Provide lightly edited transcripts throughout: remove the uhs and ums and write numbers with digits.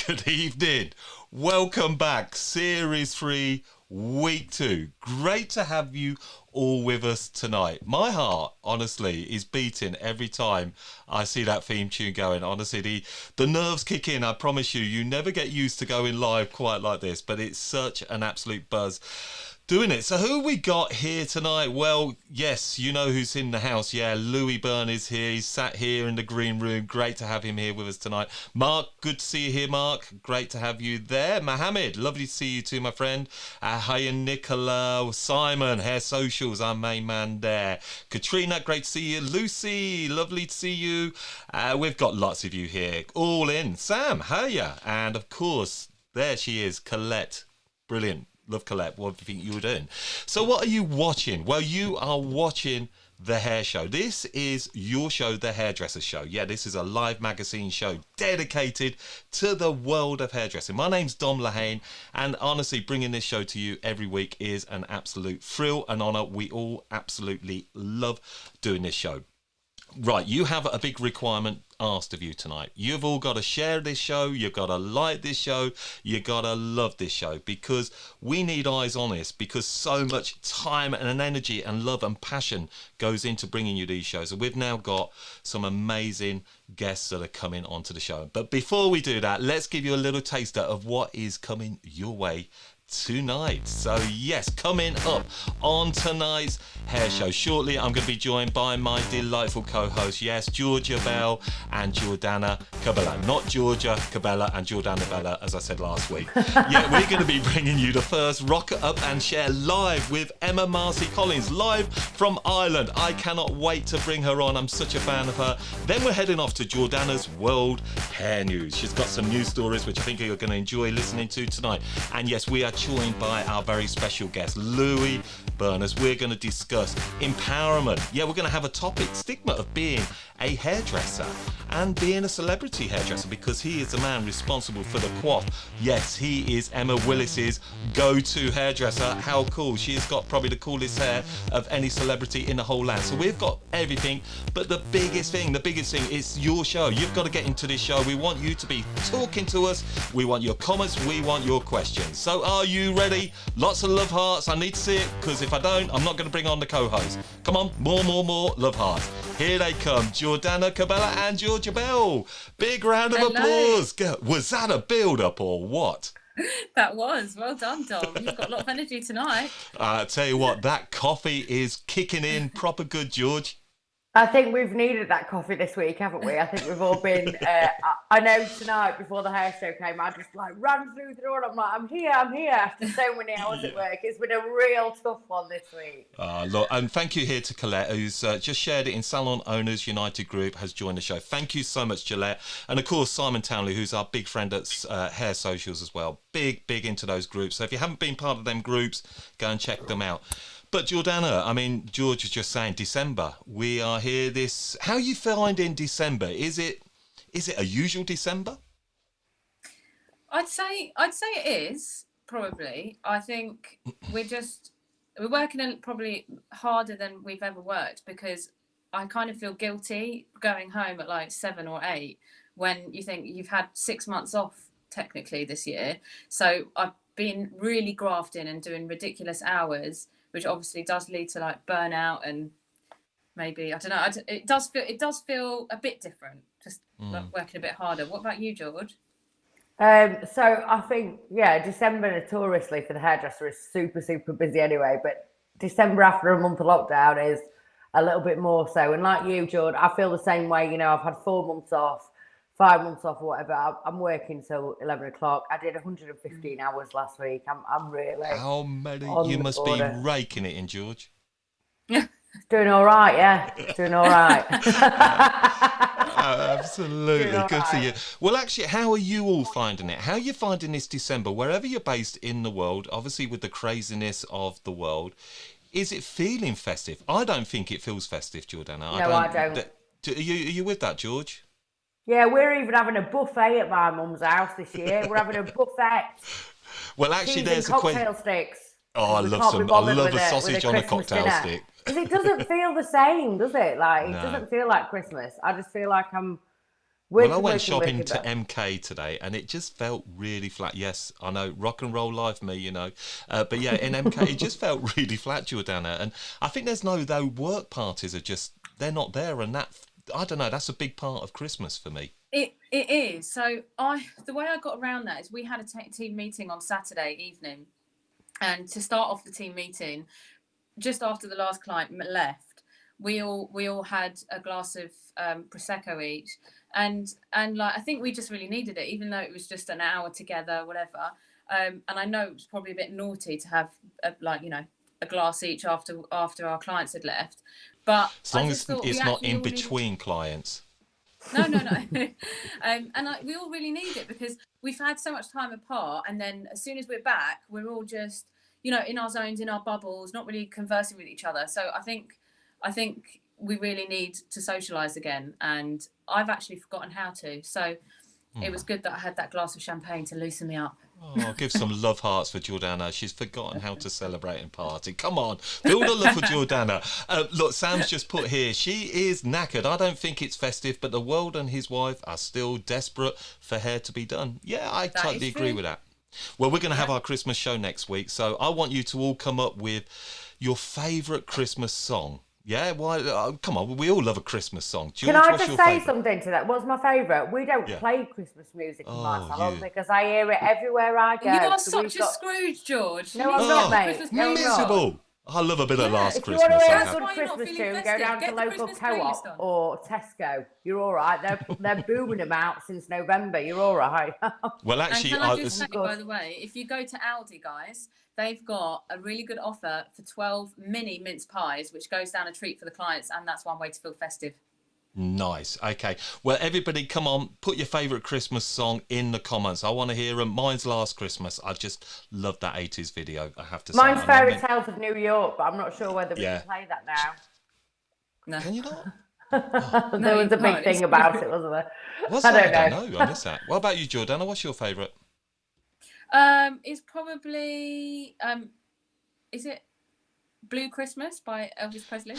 Good evening. Welcome back. Series 3, Week 2. Great to have you all with us tonight. My heart, honestly, is beating every time I see that theme tune going. Honestly, the nerves kick in. I promise you, you never get used to going live quite like this, but it's such an absolute buzz doing it. So who we got here tonight? Well, yes, you know who's in the house. Yeah, Louis Byrnes is here. He's sat here in the green room. Great to have him here with us tonight. Mark, good to see you here, Mark. Great to have you there. Mohammed, lovely to see you too, my friend. Hiya, Nicola. Simon, Hair Socials, our main man there. Katrina, great to see you. Lucy, lovely to see you. We've got lots of you here. All in. Sam, hiya. And of course, there she is, Colette. Brilliant. Love Colette, what do you think you were doing? So what are you watching? Well, you are watching The Hair Show. This is your show, The Hairdresser Show. Yeah, this is a live magazine show dedicated to the world of hairdressing. My name's Dom Lahane, and honestly, bringing this show to you every week is an absolute thrill and honour. We all absolutely love doing this show. Right, you have a big requirement asked of you tonight. You've all got to share this show, you've got to like this show, you've got to love this show, because we need eyes on this, because so much time and energy and love and passion goes into bringing you these shows. And we've now got some amazing guests that are coming onto the show. But before we do that, let's give you a little taster of what is coming your way tonight. So yes, coming up on tonight's hair show shortly, I'm going to be joined by my delightful co-host, yes, Georgia Bell and Jordanna Cabela. Not Georgia Cabela and Jordanna Bella, as I said last week. Yeah, we're going to be bringing you the first Rock Up and Share live with Emma Marcey Collins, live from Ireland. I cannot wait to bring her on. I'm such a fan of her. Then we're heading off to Jordanna's World Hair News. She's got some news stories which I think you're going to enjoy listening to tonight. And yes, we are joined by our very special guest, Louis Byrnes. We're going to discuss empowerment. Yeah, we're going to have a topic, stigma of being a hairdresser and being a celebrity hairdresser, because he is the man responsible for the coif. Yes, he is Emma Willis's go-to hairdresser. How cool. She has got probably the coolest hair of any celebrity in the whole land. So we've got everything, but the biggest thing is your show. You've got to get into this show. We want you to be talking to us. We want your comments. We want your questions. So are you ready? Lots of love hearts. I need to see it, because if I don't, I'm not going to bring on the co-host. Come on, more love hearts. Here they come, Jordanna Cabela and Georgia Bell. Big round of applause. Was that a build-up or what? That was. Well done, Dom. You've got a lot of energy tonight. I tell you what, that coffee is kicking in proper good, George. I think we've needed that coffee this week, haven't we? I think we've all been, I know tonight before the hair show came, I just ran through the door and I'm like, I'm here after so many hours at work. It's been a real tough one this week. Look, and thank you here to Colette, who's just shared it in Salon Owners United Group, has joined the show. Thank you so much, Gillette. And of course, Simon Townley, who's our big friend at Hair Socials as well. Big into those groups. So if you haven't been part of them groups, go and check them out. But Jordanna, I mean, George was just saying December. We are here how are you finding December? Is it a usual December? I'd say it is, probably. I think we're working probably harder than we've ever worked, because I kind of feel guilty going home at 7 or 8 when you think you've had 6 months off technically this year. So I've been really grafting and doing ridiculous hours, which obviously does lead to burnout, and maybe, I don't know, it does feel a bit different, just working a bit harder. What about you, George? So I think, December notoriously for the hairdresser is super, super busy anyway, but December after a month of lockdown is a little bit more so. And like you, George, I feel the same way. You know, I've had 4 months off, 5 months off or whatever. I'm working till 11 o'clock. I did 115 hours last week. I'm really... How many? You must be raking it in, George. Doing all right, yeah. Doing all right. Absolutely. Good for you. Well, actually, how are you all finding it? How are you finding this December? Wherever you're based in the world, obviously with the craziness of the world, is it feeling festive? I don't think it feels festive, Jordanna. No, I don't. Are you with that, George? Yeah, we're even having a buffet at my mum's house this year. We're having a buffet. Well, actually, there's a cocktail sticks. Oh, I love a sausage on a cocktail stick. Because it doesn't feel the same, does it? No. It doesn't feel like Christmas. I just feel like I'm Well, I went shopping to MK today, and it just felt really flat. Yes, I know, rock and roll life, me, you know. But yeah, in MK, it just felt really flat, Jordanna. And I think though work parties are just, they're not there. And that, I don't know, that's a big part of Christmas for me. It is. So the way I got around that is we had a team meeting on Saturday evening, and to start off the team meeting, just after the last client left, we all had a glass of prosecco each, and like I think we just really needed it, even though it was just an hour together, whatever. And I know it was probably a bit naughty to have a glass each after our clients had left, but as long as it's not in between clients. No. We all really need it because we've had so much time apart, and then as soon as we're back, we're all just, in our zones, in our bubbles, not really conversing with each other. So I think we really need to socialise again, and I've actually forgotten how to. So it was good that I had that glass of champagne to loosen me up. Oh, give some love hearts for Jordanna. She's forgotten how to celebrate and party. Come on, build a love for Jordanna. Look, Sam's just put here, she is knackered. I don't think it's festive, but the world and his wife are still desperate for hair to be done. Yeah, I totally agree with that. Well, we're going to have our Christmas show next week, so I want you to all come up with your favourite Christmas song. Yeah, come on, we all love a Christmas song. George, can I just say something to that? What's my favourite? We don't play Christmas music in my salon because I hear it everywhere I go. You are such a Scrooge, George. No, I'm not, mate. No, miserable. I love a bit of Last Christmas. If you want to hear a good Christmas tune, go down to local co-op or Tesco. You're all right. They're booming them out since November. You're all right. Well, actually, and can I just say, by the way, if you go to Aldi, guys, they've got a really good offer for 12 mini mince pies, which goes down a treat for the clients, and that's one way to feel festive. Nice. Okay. Well, everybody, come on, put your favourite Christmas song in the comments. I want to hear them. Mine's Last Christmas. I just love that 80s video, I have to say. Mine's Fairy Tales of New York, but I'm not sure whether we can play that now. No. Can you not? Oh. There was a big thing about it, wasn't there? I don't know. I missed that. What about you, Jordanna? What's your favourite? It's probably is it Blue Christmas by Elvis Presley?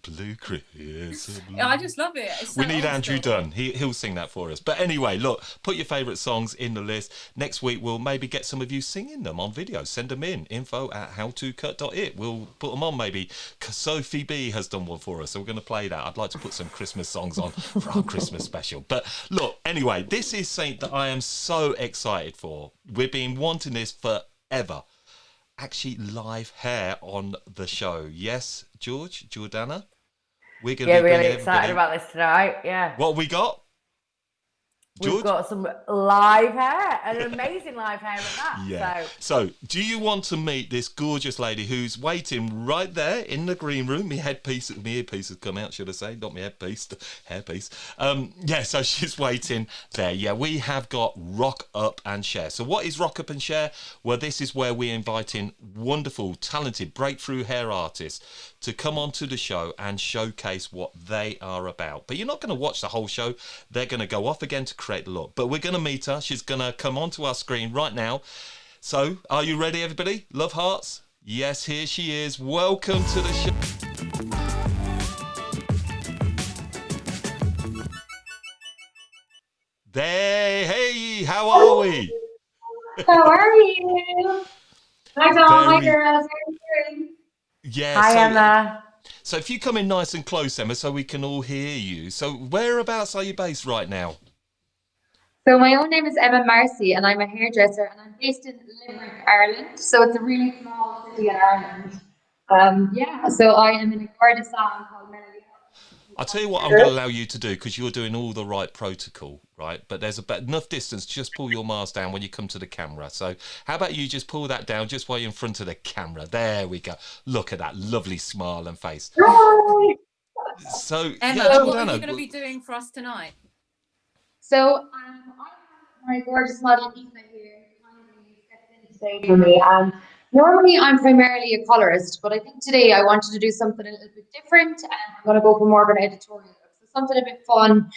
Blue Christmas. I just love it. We need Andrew Dunn. He'll sing that for us. But anyway, look, put your favourite songs in the list. Next week, we'll maybe get some of you singing them on video. Send them in. info@howtocut.it. We'll put them on maybe. Sophie B has done one for us, so we're going to play that. I'd like to put some Christmas songs on for our Christmas special. But look, anyway, this is something that I am so excited for. We've been wanting this forever. Actually, live hair on the show. Yes, Jordanna? We're going to be really excited about this tonight. Yeah. What we got? George? We've got some live hair, an amazing live hair at that. Yeah. So, do you want to meet this gorgeous lady who's waiting right there in the green room? My earpiece has come out, should I say? Not my headpiece, hairpiece. Yeah, so she's waiting there. Yeah, we have got Rock Up and Shair. So what is Rock Up and Shair? Well, this is where we're inviting wonderful, talented, breakthrough hair artists to come onto the show and showcase what they are about. But you're not going to watch the whole show. They're going to go off again to create the look. But we're going to meet her. She's going to come onto our screen right now. So, are you ready, everybody? Love hearts? Yes, here she is. Welcome to the show. Hey, how are we? How are you? Hi, Dom. Hi, girls. How are you doing? Yeah, Hi, Emma. So if you come in nice and close, Emma, so we can all hear you. So whereabouts are you based right now? So my own name is Emma Marcey, and I'm a hairdresser, and I'm based in Limerick, Ireland. So it's a really small city in Ireland. So I am in a gorgeous salon called Melody. I'll tell you what I'm going to allow you to do, because you're doing all the right protocol, right? But there's enough distance to just pull your mask down when you come to the camera. So how about you just pull that down just while you're in front of the camera? There we go. Look at that lovely smile and face. Hi. So, Emma, yeah, what are you going to be doing for us tonight? So I have my gorgeous model Eva here, kindly stepped in today for me. And normally I'm primarily a colorist, but I think today I wanted to do something a little bit different, and I'm going to go for more of an editorial look. So something a bit fun,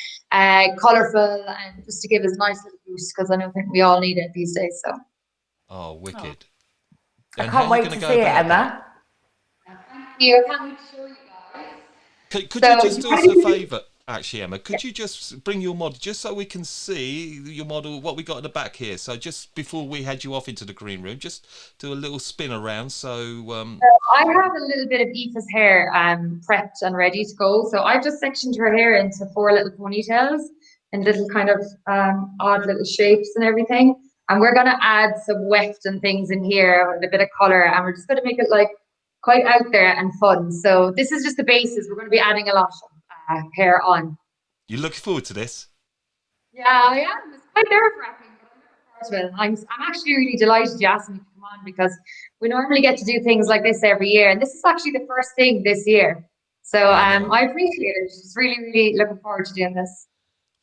colourful, and just to give us a nice little boost, because I don't think we all need it these days. So. Oh, wicked. I can't wait to see it, Emma. Thank you. I can't wait to show you guys. Could you just do us a favour? Actually, Emma, could you just bring your model, just so we can see your model, what we got in the back here? So just before we head you off into the green room, just do a little spin around. So I have a little bit of Aoife's hair prepped and ready to go. So I've just sectioned her hair into 4 little ponytails and little kind of odd little shapes and everything. And we're going to add some weft and things in here with a bit of color. And we're just going to make it like quite out there and fun. So this is just the basis. We're going to be adding a lot of hair on. you looking forward to this? Yeah, I am. It's quite nerve-wracking, but I'm actually really delighted you asked me to come on because we normally get to do things like this every year, and this is actually the first thing this year. So I appreciate it. Just really, really looking forward to doing this.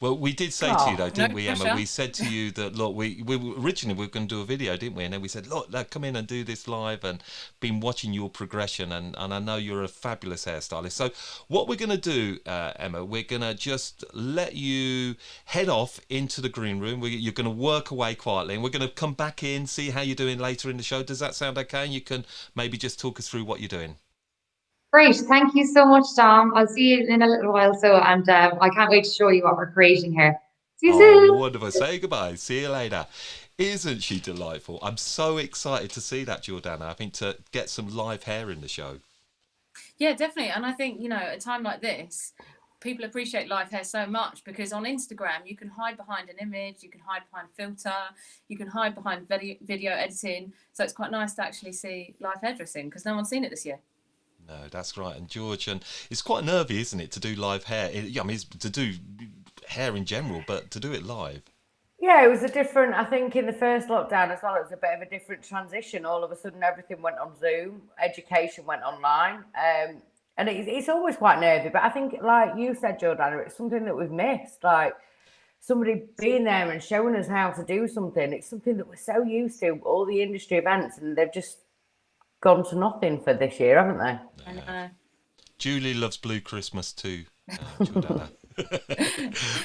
Well, we did say to you though, didn't we, Emma? pressure. We said to you that look, we originally we were going to do a video, didn't we? And then we said, look, come in and do this live, and been watching your progression, and I know you're a fabulous hairstylist. So what we're going to do, Emma, we're going to just let you head off into the green room. You're going to work away quietly, and we're going to come back in, see how you're doing later in the show. Does that sound okay? And you can maybe just talk us through what you're doing. Great. Thank you so much, Tom. I'll see you in a little while. And I can't wait to show you what we're creating here. See you soon. Wonderful. Say goodbye. See you later. Isn't she delightful? I'm so excited to see that, Jordanna. I think to get some live hair in the show. Yeah, definitely. And I think, at a time like this, people appreciate live hair so much because on Instagram, you can hide behind an image, you can hide behind filter, you can hide behind video editing. So it's quite nice to actually see live hairdressing because no one's seen it this year. No, that's right. And George, and it's quite nervy, isn't it, to do live hair? I mean, it's to do hair in general, but to do it live. Yeah, it was a different, I think in the first lockdown as well, it was a bit of a different transition. All of a sudden, everything went on Zoom, education went online. And it's always quite nervy, but I think, like you said, Jordanna, it's something that we've missed. Like somebody being there and showing us how to do something. It's something that we're so used to, all the industry events, and they've just gone to nothing for this year, haven't they? I know. Julie loves Blue Christmas too, Jordanna.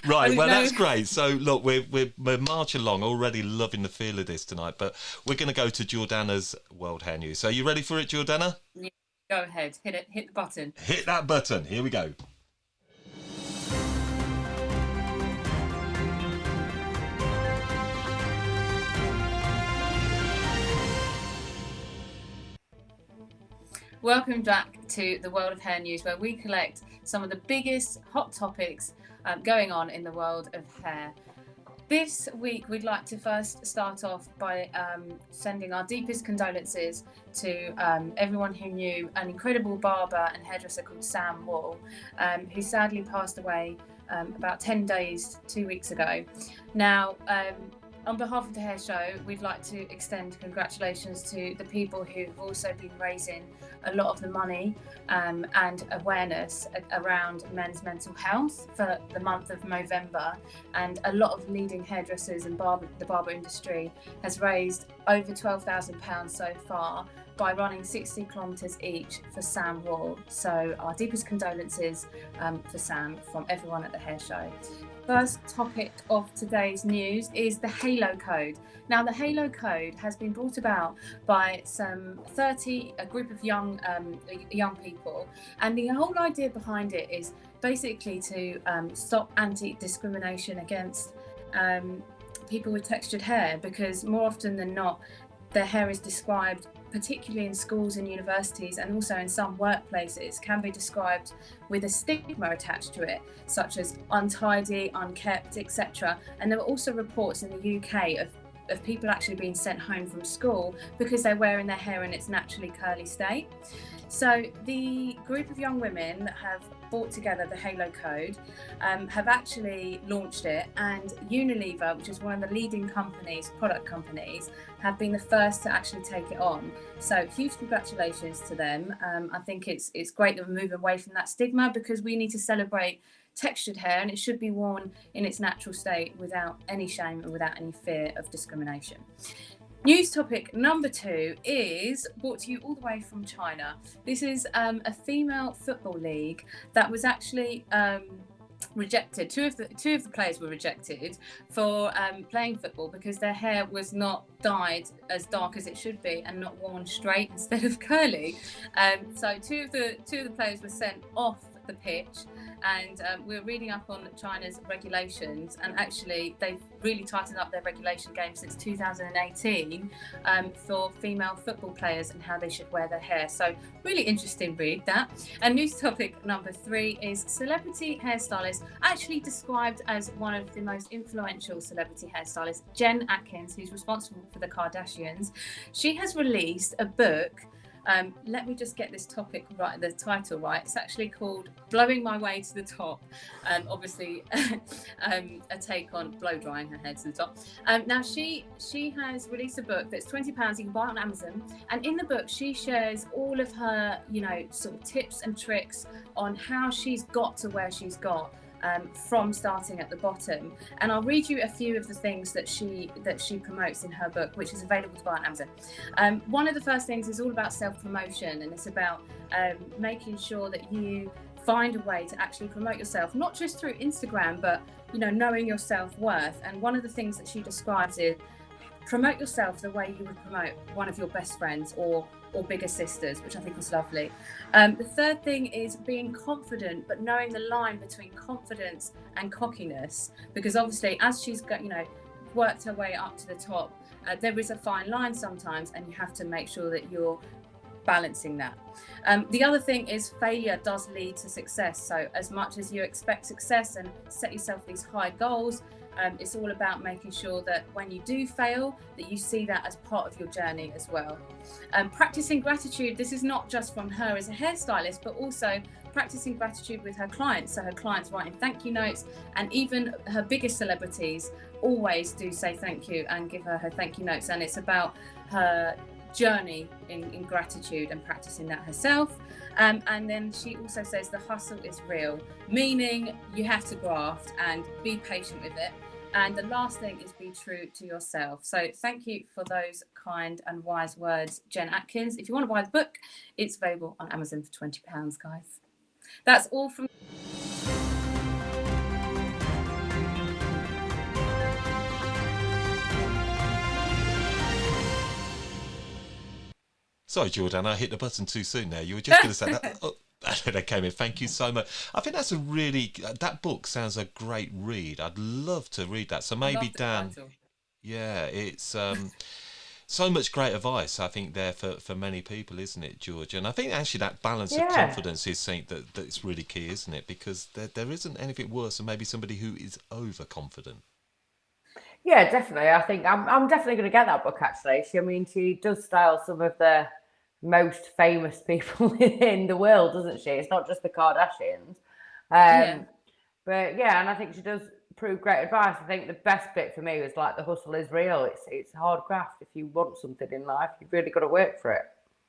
Right, well, that's great. So look, we're marching along, already loving the feel of this tonight, but we're going to go to Jordanna's World Hair News. So are you ready for it, Jordanna? Yeah, go ahead, hit the button. Hit that button. Here we go. Welcome back to the World of Hair News, where we collect some of the biggest hot topics going on in the world of hair. This week, we'd like to first start off by sending our deepest condolences to everyone who knew an incredible barber and hairdresser called Sam Wall, who sadly passed away about 10 days, 2 weeks ago. Now, on behalf of the Hair Show, we'd like to extend congratulations to the people who've also been raising a lot of the money and awareness around men's mental health for the month of November. And a lot of leading hairdressers and the barber industry has raised over £12,000 so far by running 60 kilometres each for Sam Wall. So our deepest condolences for Sam from everyone at the Hair Show. First topic of today's news is the Halo Code. Now, the Halo Code has been brought about by a group of young people, and the whole idea behind it is basically to stop anti-discrimination against people with textured hair, because more often than not, their hair is described, particularly in schools and universities and also in some workplaces, can be described with a stigma attached to it, such as untidy, unkept, etc. And there were also reports in the UK of people actually being sent home from school because they're wearing their hair in its naturally curly state. So the group of young women that have brought together the Halo Code have actually launched it, and Unilever, which is one of the leading product companies, have been the first to actually take it on. So huge congratulations to them. I think it's great that we're moving away from that stigma, because we need to celebrate textured hair, and it should be worn in its natural state without any shame and without any fear of discrimination. News topic number 2 is brought to you all the way from China. This is a female football league that was actually rejected. Two of the players were rejected for playing football because their hair was not dyed as dark as it should be and not worn straight instead of curly. So two of the players were sent off the pitch and we're reading up on China's regulations, and actually they've really tightened up their regulation game since 2018 for female football players and how they should wear their hair. So really interesting read that. And news topic number 3 is celebrity hairstylist, actually described as one of the most influential celebrity hairstylists, Jen Atkin, who's responsible for the Kardashians. She has released a book. Let me just get this topic right, the title right. It's actually called Blowing My Way to the Top. Obviously, a take on blow drying her head to the top. Now, she has released a book that's £20. You can buy it on Amazon. And in the book, she shares all of her, sort of tips and tricks on how she's got to where she's got. From starting at the bottom, and I'll read you a few of the things that she promotes in her book, which is available to buy on Amazon. One of the first things is all about self-promotion, and it's about making sure that you find a way to actually promote yourself, not just through Instagram, but knowing your self-worth. And one of the things that she describes is promote yourself the way you would promote one of your best friends or bigger sisters, which I think is lovely. The third thing is being confident, but knowing the line between confidence and cockiness, because obviously as she's got, worked her way up to the top, there is a fine line sometimes, and you have to make sure that you're balancing that. The other thing is failure does lead to success. So as much as you expect success and set yourself these high goals, it's all about making sure that when you do fail, that you see that as part of your journey as well. Practicing gratitude, this is not just from her as a hairstylist, but also practicing gratitude with her clients. So her clients writing thank you notes, and even her biggest celebrities always do say thank you and give her thank you notes. And it's about her journey in gratitude and practicing that herself. And then she also says the hustle is real, meaning you have to graft and be patient with it. And the last thing is be true to yourself. So thank you for those kind and wise words, Jen Atkins. If you want to buy the book, it's available on Amazon for £20, guys. That's all from Sorry, Jordanna, I hit the button too soon there. You were just going to say that. Oh, that came in. Thank you so much. I think that's that book sounds a great read. I'd love to read that. So maybe Dan, yeah, it's so much great advice, I think, there for many people, isn't it, George? And I think actually that balance of confidence is something that's really key, isn't it? Because there isn't anything worse than maybe somebody who is overconfident. Yeah, definitely. I think I'm definitely going to get that book, actually. She does style some of the most famous people in the world, doesn't she? It's not just the Kardashians. But yeah, and I think she does prove great advice. I think the best bit for me was like the hustle is real. It's hard graft. If you want something in life, you've really got to work for it.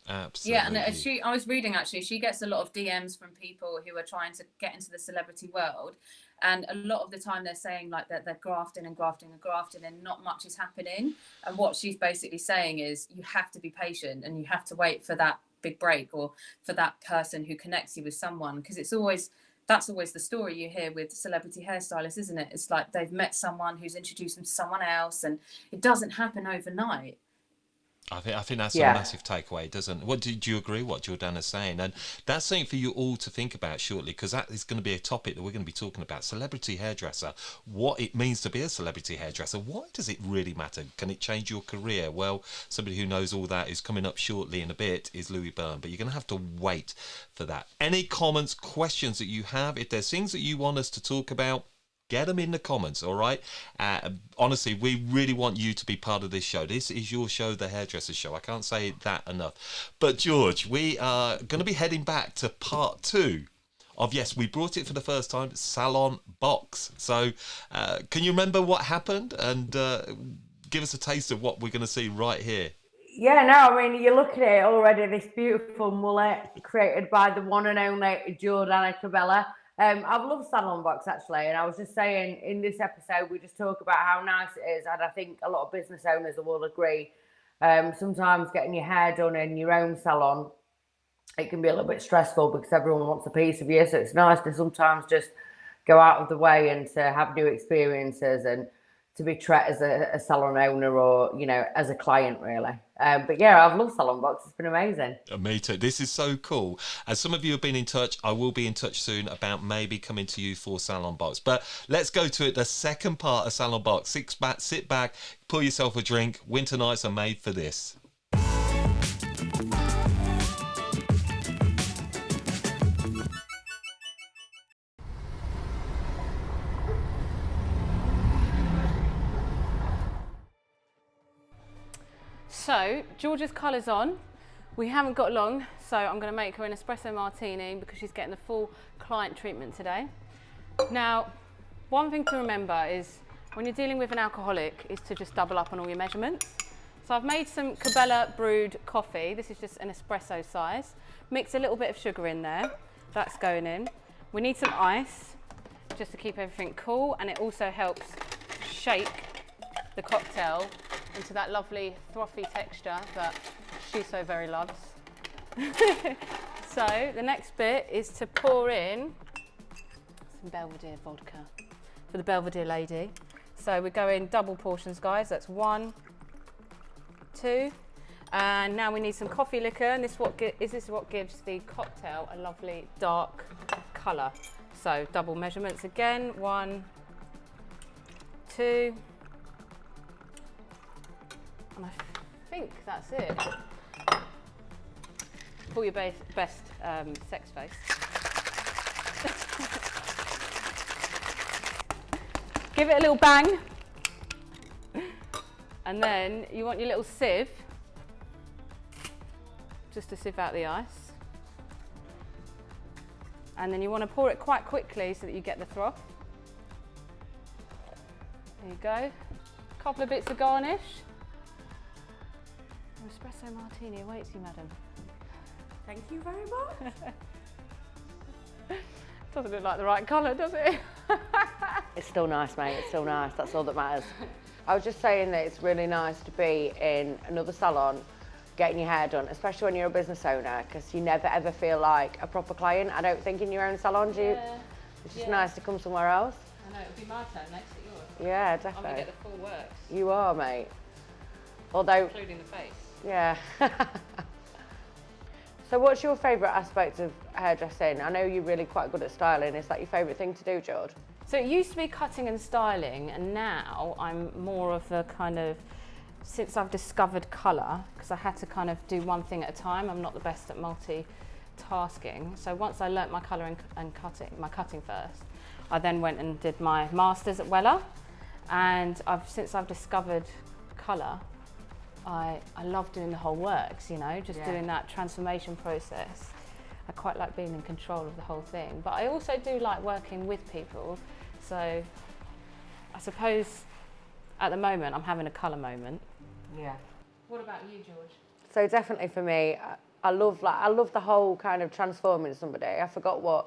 Absolutely. Yeah, and I was reading, actually, she gets a lot of DMs from people who are trying to get into the celebrity world, and a lot of the time they're saying like that they're grafting and not much is happening. And what she's basically saying is you have to be patient and you have to wait for that big break or for that person who connects you with someone, because that's always the story you hear with celebrity hairstylists, isn't it? It's like they've met someone who's introduced them to someone else, and it doesn't happen overnight. I think that's a massive takeaway, doesn't? What do you agree? What Jordanna's saying, and that's something for you all to think about shortly, because that is going to be a topic that we're going to be talking about: celebrity hairdresser, what it means to be a celebrity hairdresser. Why does it really matter? Can it change your career? Well, somebody who knows all that is coming up shortly in a bit is Louis Byrnes, but you're going to have to wait for that. Any comments, questions that you have? If there's things that you want us to talk about, get them in the comments, all right? Honestly, we really want you to be part of this show. This is your show, The Hairdresser Show. I can't say that enough. But George, we are going to be heading back to part 2 of, yes, we brought it for the first time, Salon Box. So can you remember what happened? And give us a taste of what we're going to see right here. Yeah, no, I mean, you look at it already, this beautiful mullet created by the one and only Jordanna Cabela. I've loved Salon Box, actually, and I was just saying in this episode we just talk about how nice it is, and I think a lot of business owners will agree. Sometimes getting your hair done in your own salon, it can be a little bit stressful because everyone wants a piece of you, so it's nice to sometimes just go out of the way and to have new experiences and to be treated as a salon owner or, you know, as a client, really. But yeah, I've loved Salon Box. It's been amazing. Me too. This is so cool. As some of you have been in touch, I will be in touch soon about maybe coming to you for Salon Box. But let's go to it. The second part of Salon Box. Sit back, pour yourself a drink. Winter nights are made for this. So, Georgia's colour's on. We haven't got long, so I'm going to make her an espresso martini because she's getting the full client treatment today. Now, one thing to remember is when you're dealing with an alcoholic is to just double up on all your measurements. So I've made some Cabela brewed coffee. This is just an espresso size. Mix a little bit of sugar in there. That's going in. We need some ice just to keep everything cool, and it also helps shake the cocktail into that lovely frothy texture that she so very loves. So the next bit is to pour in some Belvedere vodka for the Belvedere lady. So we're going double portions, guys. That's 1, 2, and now we need some coffee liquor, and this is what gives the cocktail a lovely dark colour. So double measurements again, 1, 2. And I think that's it. Pull your best sex face. Give it a little bang. And then you want your little sieve, just to sieve out the ice. And then you want to pour it quite quickly so that you get the froth. There you go. A couple of bits of garnish. Espresso martini awaits you, madam. Thank you very much. Doesn't look like the right colour, does it? It's still nice, mate. It's still nice. That's all that matters. I was just saying that it's really nice to be in another salon, getting your hair done, especially when you're a business owner, because you never ever feel like a proper client. I don't think in your own salon, do you? Yeah. It's just nice to come somewhere else. I know, it'll be my turn next at yours. Yeah, I'm going definitely. to get the full works. You are, mate. Although, Including the face. yeah. So what's your favourite aspect of hairdressing? I know you're really quite good at styling. Is that your favourite thing to do, George? So it used to be cutting and styling, and now I'm more of a kind of, since I've discovered colour, because I had to kind of do one thing at a time. I'm not the best at multitasking. So once I learnt my colour and cutting first, I then went and did my masters at Weller, and since I've discovered colour, I love doing the whole works, you know, just doing that transformation process. I quite like being in control of the whole thing, but I also do like working with people. So I suppose at the moment I'm having a colour moment. Yeah. What about you, George? So definitely for me, I love the whole kind of transforming somebody. I forgot what,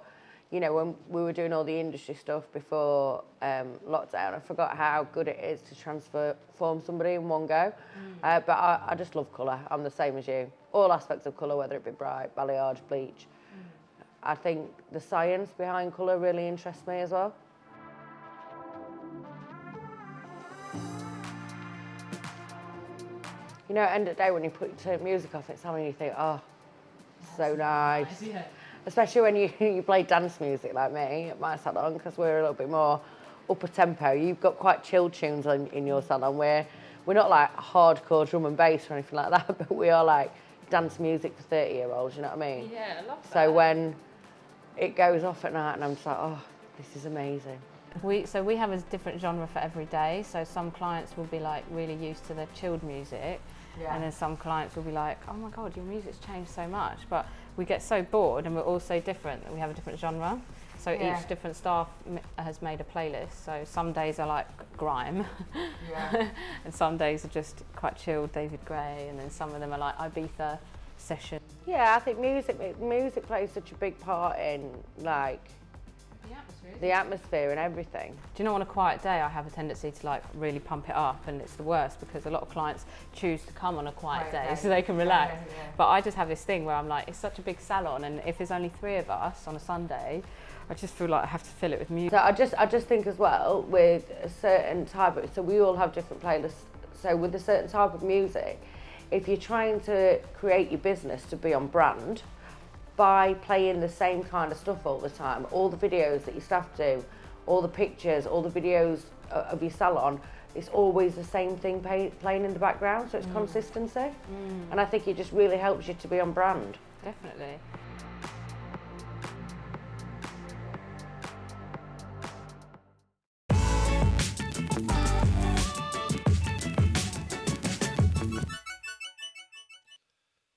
you know, when we were doing all the industry stuff before lockdown, I forgot how good it is to transform somebody in one go. But I just love colour. I'm the same as you. All aspects of colour, whether it be bright, balayage, bleach. I think the science behind colour really interests me as well. You know, end of the day, when you turn music off, it's on and you think, oh, so nice. Yeah. Especially when you play dance music like me at my salon, because we're a little bit more upper tempo. You've got quite chill tunes in your salon where we're not like hardcore drum and bass or anything like that, but we are like dance music for 30-year-olds, you know what I mean? Yeah, I love that. So when it goes off at night and I'm just like, oh, this is amazing. So we have a different genre for every day. So some clients will be like really used to the chilled music, and then some clients will be like, oh my God, your music's changed so much. But we get so bored, and we're all so different that we have a different genre. So each different staff has made a playlist. So some days are like grime, and some days are just quite chilled, David Gray, and then some of them are like Ibiza session. Yeah, I think music plays such a big part in like the atmosphere and everything. Do you know, on a quiet day, I have a tendency to like really pump it up, and it's the worst because a lot of clients choose to come on a quiet day so they can relax. Yeah. But I just have this thing where I'm like, it's such a big salon, and if there's only 3 of us on a Sunday, I just feel like I have to fill it with music. So I just think as well, with a certain type of, so we all have different playlists. So with a certain type of music, if you're trying to create your business to be on brand, by playing the same kind of stuff all the time, all the videos that your staff do, all the pictures, all the videos of your salon, it's always the same thing playing in the background, so it's consistency. And I think it just really helps you to be on brand. Definitely.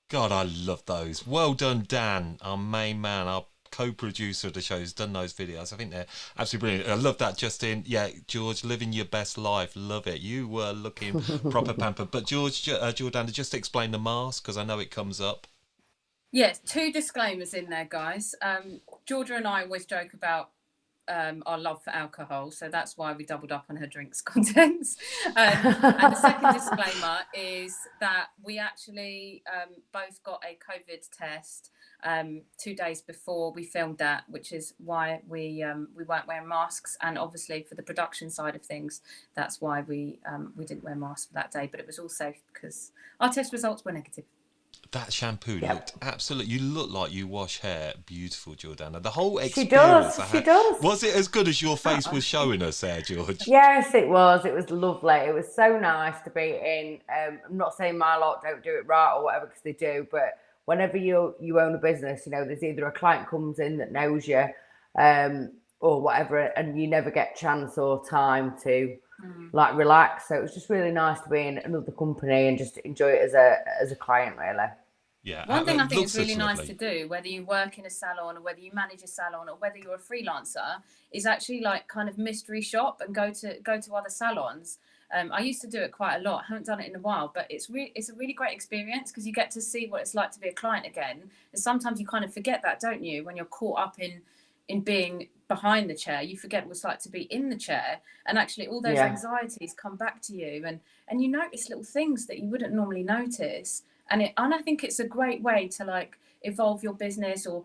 God, I love those. Well done, Dan, our main man, our co-producer of the show, who's done those videos. I think they're absolutely brilliant. I love that, Justin. Yeah, George, living your best life. Love it. You were looking proper pampered. But Jordanna, just explain the mask, because I know it comes up. Yes, 2 disclaimers in there, guys. Georgia and I always joke about our love for alcohol, so that's why we doubled up on her drinks contents. And the second disclaimer is that we actually both got a COVID test 2 days before we filmed that, which is why we weren't wearing masks. And obviously for the production side of things, that's why we didn't wear masks for that day. But it was all safe because our test results were negative. That shampoo looked absolutely. You look like you wash hair. Beautiful, Jordanna. The whole She experience. does. She does. Was it as good as your face was showing us there, George? Yes, it was. It was lovely. It was so nice to be in. I'm not saying my lot don't do it right or whatever, because they do. But whenever you own a business, you know, there's either a client comes in that knows you, or whatever, and you never get chance or time to like relax. So it was just really nice to be in another company and just enjoy it as a client, really. Yeah. One thing I think looks is really nice lovely. to do, whether you work in a salon or whether you manage a salon or whether you're a freelancer, is actually like kind of mystery shop and go to other salons. I used to do it quite a lot. I haven't done it in a while, but it's a really great experience because you get to see what it's like to be a client again. And sometimes you kind of forget that, don't you? When you're caught up in being behind the chair, you forget what it's like to be in the chair, and actually all those anxieties come back to you, and you notice little things that you wouldn't normally notice. And I think it's a great way to like evolve your business, or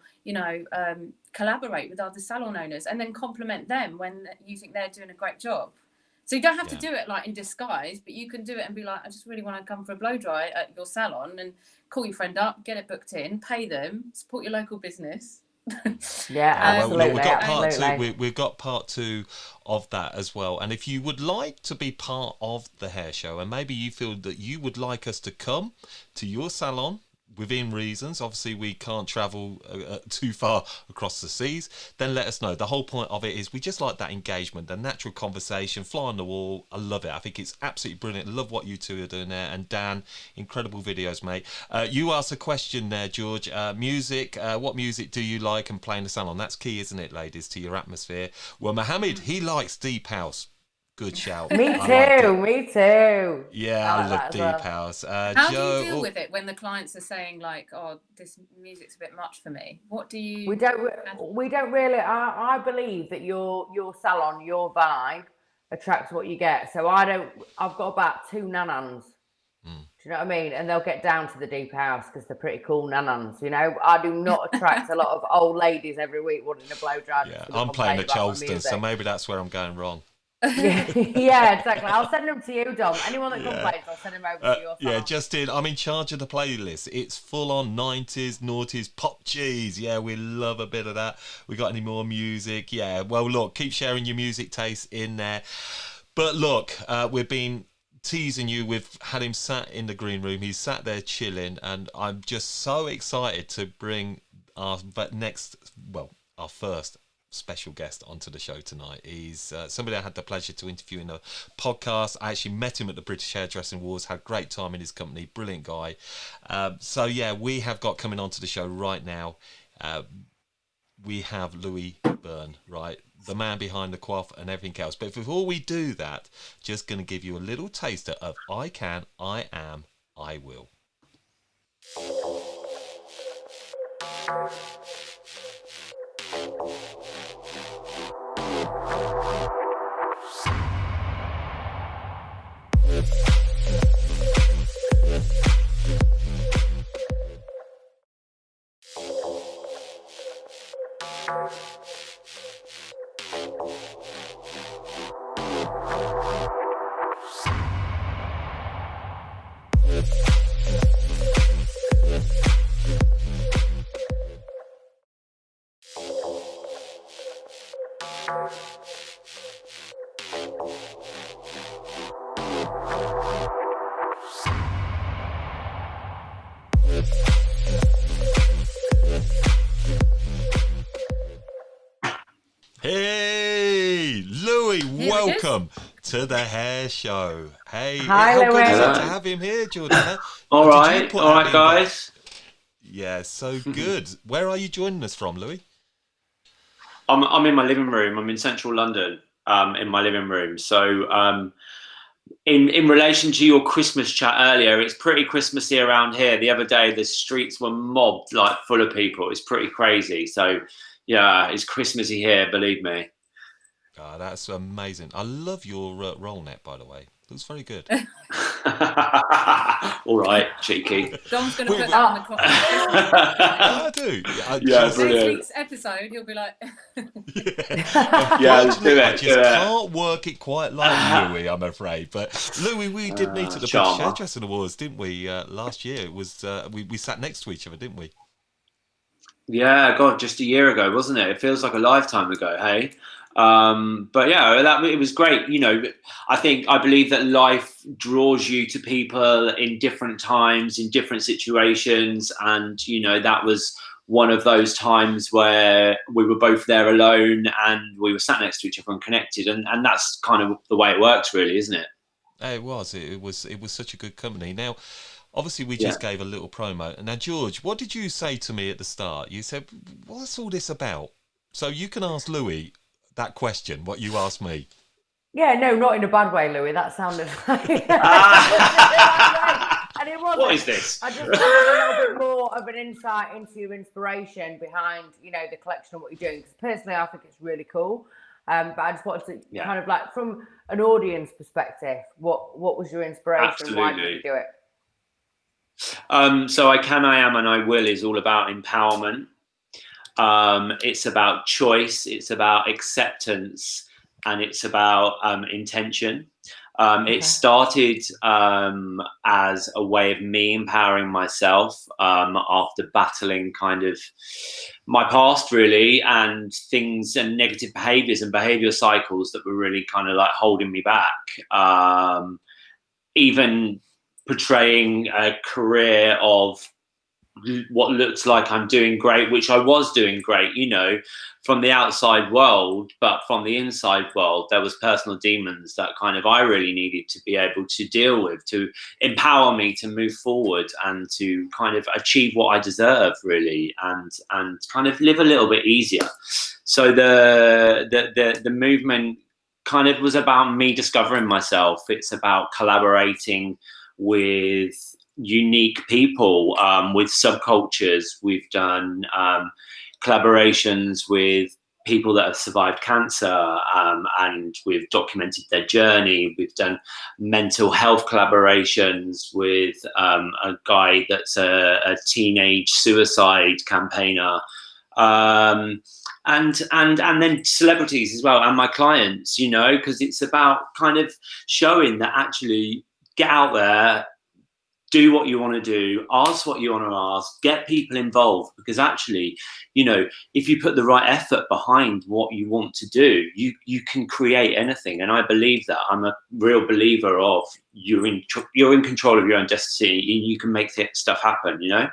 collaborate with other salon owners and then compliment them when you think they're doing a great job. So you don't have to do it like in disguise, but you can do it and be like, I just really want to come for a blow dry at your salon, and call your friend up, get it booked in, pay them, support your local business. Absolutely. We've got part 2 of that as well. And if you would like to be part of the hair show, and maybe you feel that you would like us to come to your salon within reasons, obviously we can't travel too far across the seas, then let us know. The whole point of it is we just like that engagement, the natural conversation, fly on the wall. I love it. I think it's absolutely brilliant. I love what you 2 are doing there. And Dan, incredible videos, mate. You asked a question there, George. Music, what music do you like and play in the salon? That's key, isn't it, ladies, to your atmosphere? Well, Mohammed, he likes deep house. Good shout. Me too. Yeah, I love deep house. How Joe, do you deal with it when the clients are saying like, "Oh, this music's a bit much for me"? What do you? We don't really. I believe that your salon, your vibe, attracts what you get. So I've got about 2 nanans. Do you know what I mean? And they'll get down to the deep house because they're pretty cool nanans. You know, I do not attract a lot of old ladies every week wanting a blow dry. Yeah, I'm playing at Charleston, so maybe that's where I'm going wrong. Yeah, exactly. I'll send them to you, Dom. Anyone that complains, I'll send them over to your salon. Yeah, Justin, I'm in charge of the playlist. It's full on 90s, noughties, pop cheese. Yeah, we love a bit of that. We got any more music? Yeah, well, look, keep sharing your music taste in there. But look, we've been teasing you. We've had him sat in the green room. He's sat there chilling, and I'm just so excited to bring our first special guest onto the show tonight. He's somebody I had the pleasure to interview in a podcast. I actually met him at the British Hairdressing Awards, had a great time in his company, brilliant guy. So yeah, we have got coming onto the show right now, we have Louis Byrnes, right? The man behind the coif and everything else. But before we do that, just going to give you a little taster of I Can, I Am, I Will. Hey, Louis, he welcome to the hair show. Hey, Hi, how good is Louis. it to have him here, Jordanna? All Did you right, put all out right, the invite? guys. Yeah, so good. Where are you joining us from, Louis? I'm in my living room. I'm in central London, in my living room. So, in relation to your Christmas chat earlier, it's pretty Christmassy around here. The other day, the streets were mobbed, like full of people. It's pretty crazy. So, yeah, it's Christmassy here. Believe me. Oh, that's amazing. I love your roll net, by the way. Looks very good. All right, cheeky. Dom's going to Wait, put that on the Christmas I do. Yeah, Next brilliant. week's episode, he'll be like, Yeah, let's do Unfortunately, it, I just do it. can't work it quite like Louis, I'm afraid. But Louis, we did meet at the charmer. British Hairdressing Awards, didn't we? Last year, it was we sat next to each other, didn't we? Yeah, God, just a year ago, wasn't it? It feels like a lifetime ago, hey? But yeah, it was great. You know, I believe that life draws you to people in different times, in different situations. And, you know, that was one of those times where we were both there alone and we were sat next to each other and connected. And that's kind of the way it works, really, isn't it? It was. It was such a good company. Now, obviously, we just gave a little promo. Now, George, what did you say to me at the start? You said, "What's all this about?" So you can ask Louis that question. What you asked me. Yeah, no, not in a bad way, Louis. That sounded like... And it wasn't. What is this? I just wanted a little bit more of an insight into your inspiration behind, you know, the collection of what you're doing. Because personally, I think it's really cool. But I just wanted to kind of like, from an audience perspective, what was your inspiration? Absolutely. Why did you do it? So I Can, I Am, and I Will is all about empowerment. It's about choice. It's about acceptance, and it's about intention. It started as a way of me empowering myself after battling kind of my past, really, and things and negative behaviors and behavior cycles that were really kind of like holding me back. Even portraying a career of what looks like I'm doing great, which I was doing great, you know, from the outside world, but from the inside world, there was personal demons that kind of I really needed to be able to deal with, to empower me to move forward and to kind of achieve what I deserve, really, and kind of live a little bit easier. So the movement kind of was about me discovering myself. It's about collaborating with unique people, with subcultures. We've done collaborations with people that have survived cancer, and we've documented their journey. We've done mental health collaborations with a guy that's a teenage suicide campaigner, and then celebrities as well, and my clients, you know, because it's about kind of showing that actually get out there, do what you want to do, ask what you want to ask, get people involved, because actually, you know, if you put the right effort behind what you want to do, you can create anything. And I believe that. I'm a real believer of you're in control of your own destiny. You can make stuff happen, you know?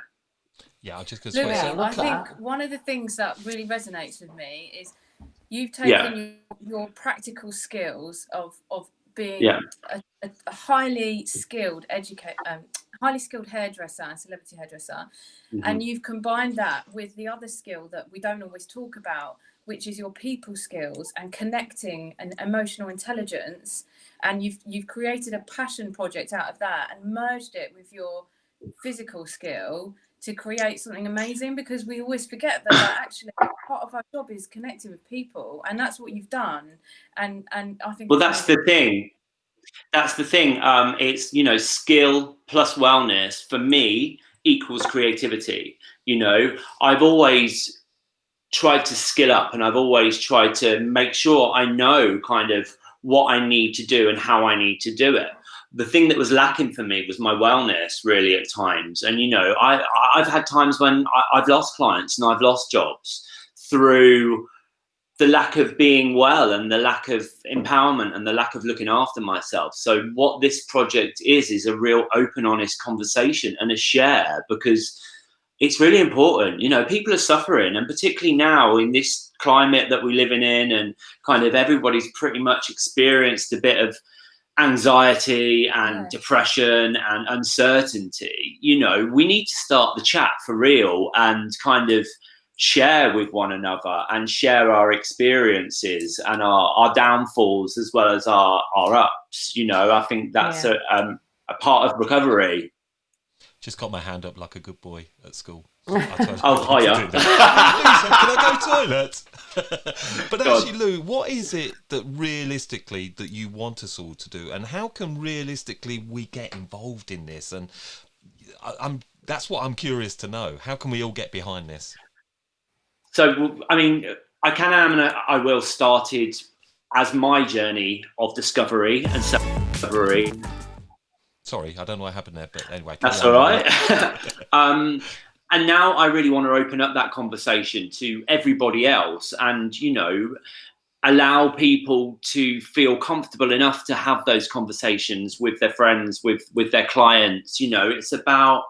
Yeah, I just because Louis, I think one of the things that really resonates with me is you've taken your practical skills of being a highly skilled hairdresser and celebrity hairdresser, and you've combined that with the other skill that we don't always talk about, which is your people skills and connecting and emotional intelligence, and you've created a passion project out of that and merged it with your physical skill to create something amazing, because we always forget that like, actually part of our job is connecting with people, and that's what you've done. And I think, well, that's the thing. That's the thing. It's, you know, skill plus wellness for me equals creativity. You know, I've always tried to skill up, and I've always tried to make sure I know kind of what I need to do and how I need to do it. The thing that was lacking for me was my wellness, really, at times. And, you know, I've had times when I've lost clients and I've lost jobs through the lack of being well and the lack of empowerment and the lack of looking after myself. So what this project is a real open, honest conversation and a share, because it's really important. You know, people are suffering, and particularly now in this climate that we're living in, and kind of everybody's pretty much experienced a bit of anxiety and depression and uncertainty. You know, we need to start the chat for real and kind of share with one another and share our experiences and our downfalls as well as our ups. You know, I think that's a part of recovery. Just got my hand up like a good boy at school. Oh, hiya. Can I go toilet? But actually, Lou, what is it that realistically that you want us all to do, and how can realistically we get involved in this? And that's what I'm curious to know. How can we all get behind this? So, I mean, I Will started as my journey of discovery and self-discovery. Sorry, I don't know what happened there, but anyway. That's all right. And now I really want to open up that conversation to everybody else and, you know, allow people to feel comfortable enough to have those conversations with their friends, with their clients. You know, it's about,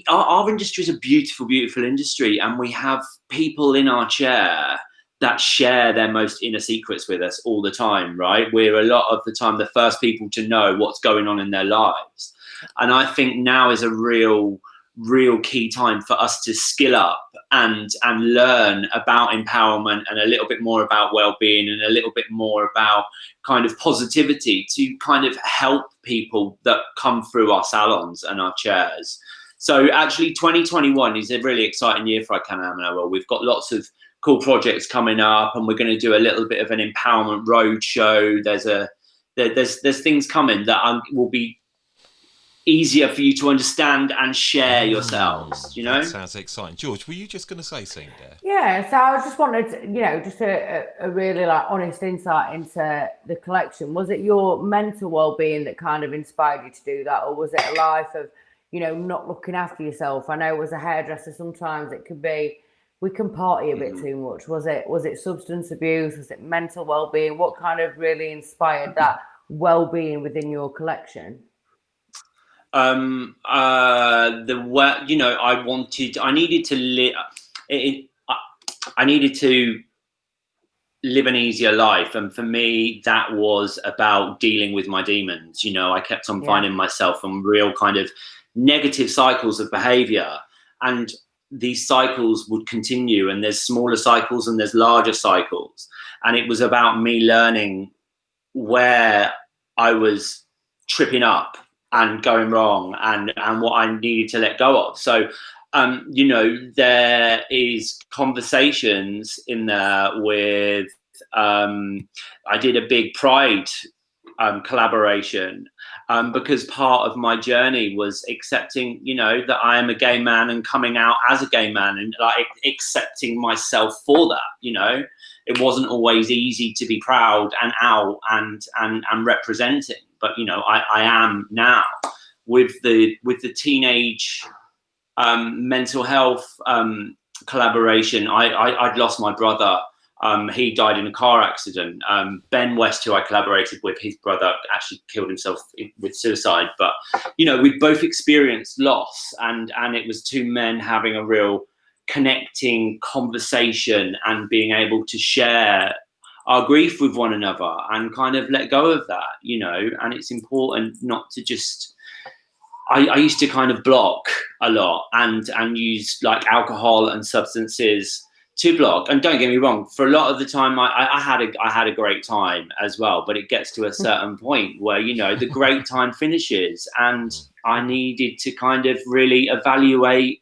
our industry is a beautiful, beautiful industry, and we have people in our chair that share their most inner secrets with us all the time, right? We're a lot of the time the first people to know what's going on in their lives. And I think now is a real key time for us to skill up and learn about empowerment and a little bit more about well-being and a little bit more about kind of positivity to kind of help people that come through our salons and our chairs. So actually 2021 is a really exciting year for Will. We've got lots of cool projects coming up, and we're going to do a little bit of an empowerment roadshow. There's things coming that will be easier for you to understand and share yourselves, you know? That sounds exciting. George, were you just going to say something there? Yeah, so I just wanted, you know, just a really like honest insight into the collection. Was it your mental well-being that kind of inspired you to do that, or was it a life of, you know, not looking after yourself? I know as a hairdresser, sometimes it could be, we can party a bit too much. Was it substance abuse? Was it mental well-being? What kind of really inspired that well-being within your collection? You know, I needed to live an easier life, and for me that was about dealing with my demons. You know, I kept on finding myself in real kind of negative cycles of behavior, and these cycles would continue, and there's smaller cycles and there's larger cycles, and it was about me learning where I was tripping up and going wrong and what I needed to let go of. So, you know, there is conversations in there with, I did a big Pride collaboration because part of my journey was accepting, you know, that I am a gay man and coming out as a gay man and like accepting myself for that. You know, it wasn't always easy to be proud and out and representing. But, you know, I am now with the teenage mental health collaboration. I'd lost my brother. He died in a car accident. Ben West, who I collaborated with, his brother actually killed himself with suicide. But, you know, we both experienced loss, and it was two men having a real connecting conversation and being able to share our grief with one another and kind of let go of that, you know. And it's important not to just, I used to kind of block a lot and use like alcohol and substances to blog. And don't get me wrong, for a lot of the time I had a great time as well, but it gets to a certain point where, you know, the great time finishes, and I needed to kind of really evaluate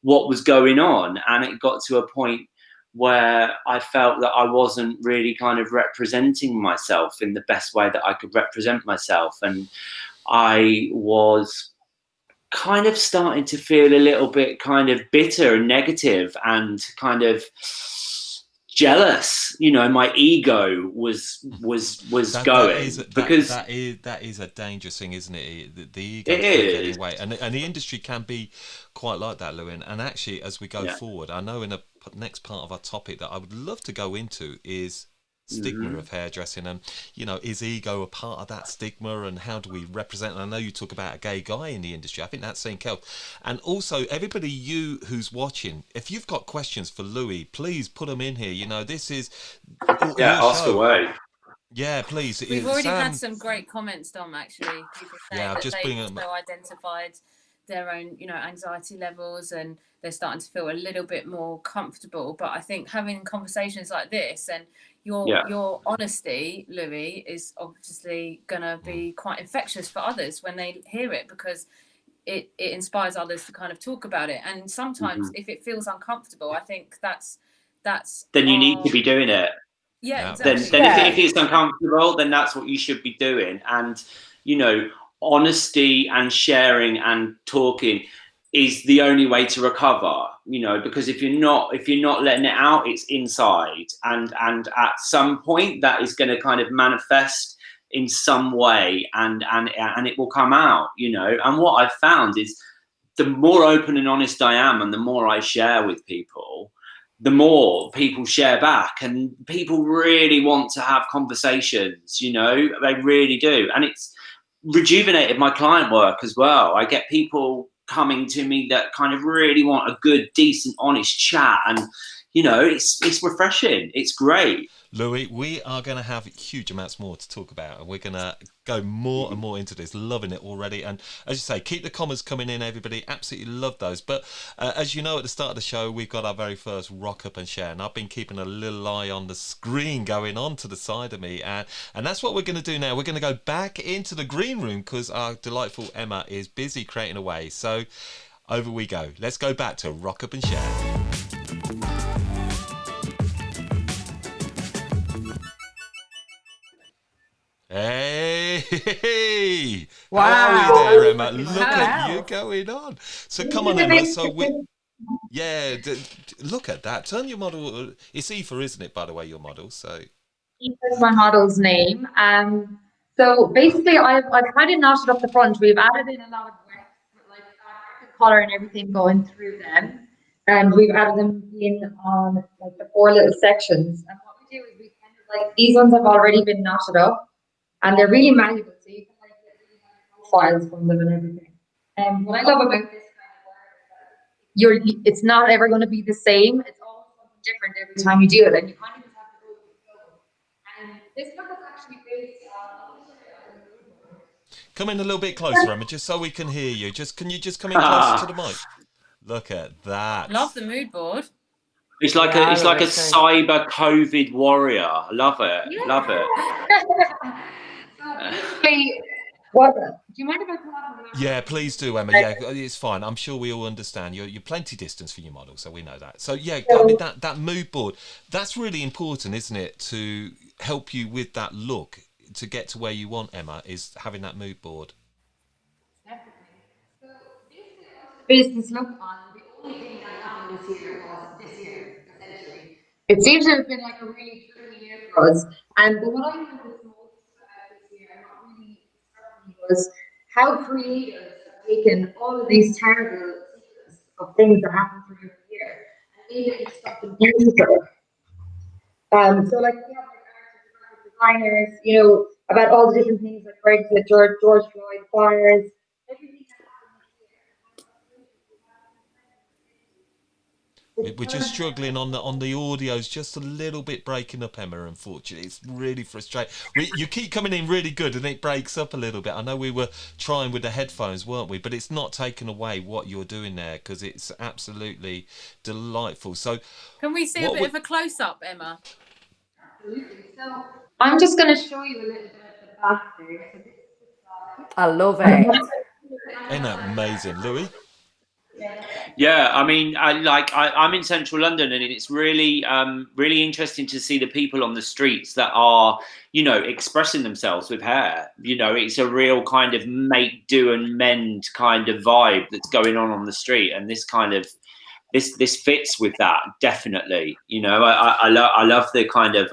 what was going on. And it got to a point where I felt that I wasn't really kind of representing myself in the best way that I could represent myself. And I was kind of starting to feel a little bit kind of bitter and negative and kind of jealous. You know, my ego was going. That is a dangerous thing, isn't it? The ego getting away, and the industry can be quite like that, Louis. And actually, as we go forward, I know in the next part of our topic that I would love to go into is stigma of hairdressing, and, you know, is ego a part of that stigma, and how do we represent? And I know you talk about a gay guy in the industry. I think that's St. Kelp. And also, everybody, you who's watching, if you've got questions for Louis, please put them in here. You know, this is ask away. Yeah, please. We've already had some great comments, Dom, actually. People saying that they also identified their own, you know, anxiety levels, and they're starting to feel a little bit more comfortable. But I think having conversations like this, and your honesty, Louis, is obviously going to be quite infectious for others when they hear it, because it inspires others to kind of talk about it. And sometimes if it feels uncomfortable, I think that's then you need to be doing it. Yeah, exactly. Then if it's uncomfortable, then that's what you should be doing. And, you know, honesty and sharing and talking is the only way to recover, you know, because if you're not letting it out, it's inside, and at some point that is going to kind of manifest in some way, and it will come out, you know. And what I've found is the more open and honest I am, and the more I share with people, the more people share back, and people really want to have conversations, you know, they really do. And it's rejuvenated my client work as well. I get people coming to me that kind of really want a good, decent, honest chat, and, you know, it's refreshing. It's great. Louis, we are going to have huge amounts more to talk about, and we're going to go more and more into this. Loving it already. And as you say, keep the comments coming in, everybody. Absolutely love those. But as you know, at the start of the show, we've got our very first Rock Up and Share, and I've been keeping a little eye on the screen going on to the side of me, and that's what we're going to do now. We're going to go back into the green room because our delightful Emma is busy creating away. So over we go. Let's go back to Rock Up and Share. Hey! Wow. How are we there, Emma? Look at you going on. So come on, Emma. So look at that. Turn your model. It's Aoife, isn't it? By the way, your model. So Aoife is my model's name. So basically, I've kind of knotted up the front. We've added in a lot of wax, like fabric, color, and everything going through them, and we've added them in on like the 4 little sections. And what we do is we kind of like, these ones have already been knotted up, and they're really malleable, so you can like get really nice profiles from them and everything. And what I love about this kind of work is that it's not ever going to be the same. It's always something different every time you do it, and you kind of just have to go with the flow. And this look is actually based on. come in a little bit closer, Emma, just so we can hear you. Can you just come in closer to the mic? Look at that. Love the mood board. It's like a cyber COVID warrior. I love it. Yeah. Love it. What? Do you mind if I pull up? Yeah, please do, Emma. Yeah, it's fine. I'm sure we all understand. You're plenty distance for your model, so we know that. So yeah, I mean, that mood board, that's really important, isn't it, to help you with that look, to get to where you want, Emma, is having that mood board. Definitely. So basically, this look on, the only thing that happened this year was this year, essentially. It seems to have been like a really tricky year for us. And but what I noticed most this year, and what really struck me, was how creatives have taken all of these terrible secrets of things that happened through the year and made it into something beautiful. So like we have like artists, graphic designers, you know, about all the different things like Brexit, George Floyd, fires, everything that happened this year. We're just struggling on the audios, just a little bit breaking up, Emma. Unfortunately, it's really frustrating. You keep coming in really good, and it breaks up a little bit. I know we were trying with the headphones, weren't we? But it's not taken away what you're doing there, because it's absolutely delightful. So, Can we see a bit of a close up, Emma? Absolutely. So I'm just going to show you a little bit at the back there. So this is I love it. Isn't that amazing, Louis? Yeah, I mean, I'm in central London, and it's really, really interesting to see the people on the streets that are, expressing themselves with hair. It's a real kind of make, do, and mend kind of vibe that's going on the street, and this kind of this fits with that, definitely. I love the kind of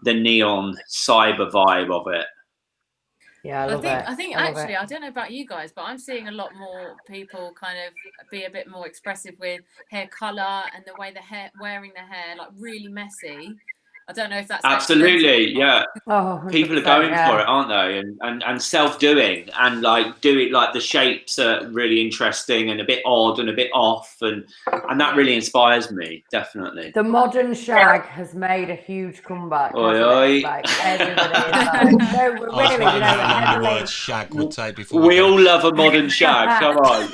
the neon cyber vibe of it. Yeah, I think actually, I don't know about you guys, but I'm seeing a lot more people kind of be a bit more expressive with hair color and the way wearing their hair, like really messy. I don't know if that's absolutely, yeah. Oh, people are going for it, aren't they? And self-doing, and do it like the shapes are really interesting and a bit odd and a bit off, and that really inspires me, definitely. The modern shag has made a huge comeback. Oi, oi. Like everybody is like, no, really, how long the word shag would take before we all love a modern shag. Come on.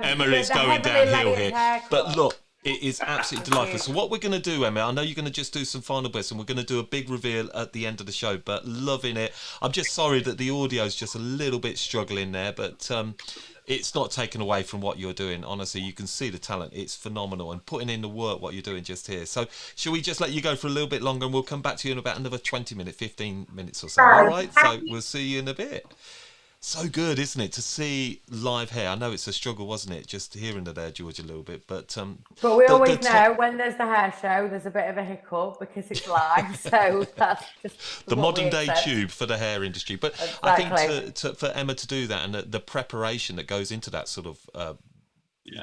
Emma is going downhill here, but look. It is absolutely delightful. So what we're going to do, Emma, I know you're going to just do some final bits, and we're going to do a big reveal at the end of the show, but loving it. I'm just sorry that the audio is just a little bit struggling there, but it's not taken away from what you're doing. Honestly, you can see the talent. It's phenomenal, and putting in the work, what you're doing just here. So shall we just let you go for a little bit longer, and we'll come back to you in about another 20 minutes, 15 minutes or so. All right? So we'll see you in a bit. So good, isn't it, to see live hair? I know it's a struggle, wasn't it, just hearing it there, George, a little bit. But we always know when there's the hair show, there's a bit of a hiccup because it's live. So that's just the modern day tube for the hair industry. But exactly. I think for Emma to do that, and the preparation that goes into that sort of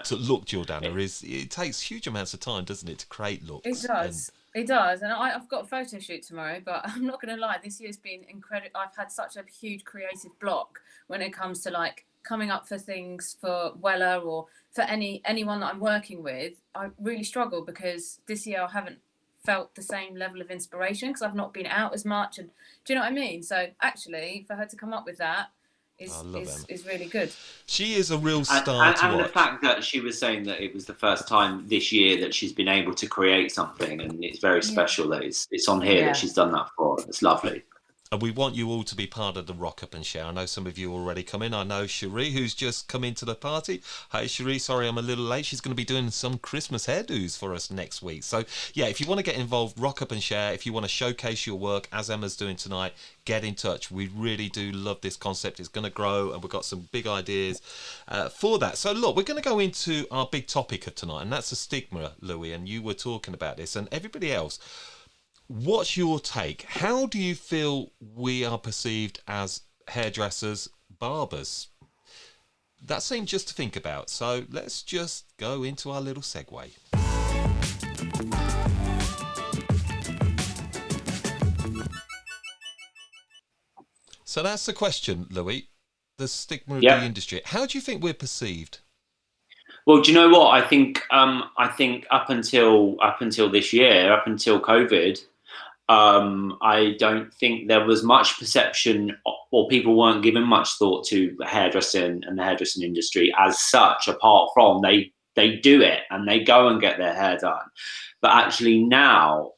to look, Jordanna, it takes huge amounts of time, doesn't it, to create looks? It does. It does, and I've got a photo shoot tomorrow, but I'm not going to lie, this year's been incredible. I've had such a huge creative block when it comes to like coming up for things for Weller or for anyone that I'm working with. I really struggle because this year I haven't felt the same level of inspiration because I've not been out as much. And do you know what I mean? So actually, for her to come up with that is really good. She is a real star and the fact that she was saying that it was the first time this year that she's been able to create something, and it's very special that it's on here that she's done that for. It's lovely. And we want you all to be part of the Rock Up and Share. I know some of you already come in. I know Cherie, who's just come into the party. Hi, Cherie. Sorry I'm a little late. She's going to be doing some Christmas hairdos for us next week. So, yeah, if you want to get involved, Rock Up and Share. If you want to showcase your work, as Emma's doing tonight, get in touch. We really do love this concept. It's going to grow, and we've got some big ideas for that. So, look, we're going to go into our big topic of tonight, and that's the stigma, Louis, and you were talking about this, and everybody else. What's your take? How do you feel we are perceived as hairdressers, barbers? That seems just to think about. So let's just go into our little segue. So that's the question, Louis. The stigma of the industry. How do you think we're perceived? Well, do you know what? I think up until this year, up until COVID, I don't think there was much perception, or people weren't giving much thought to hairdressing and the hairdressing industry as such, apart from they do it and they go and get their hair done. But actually now,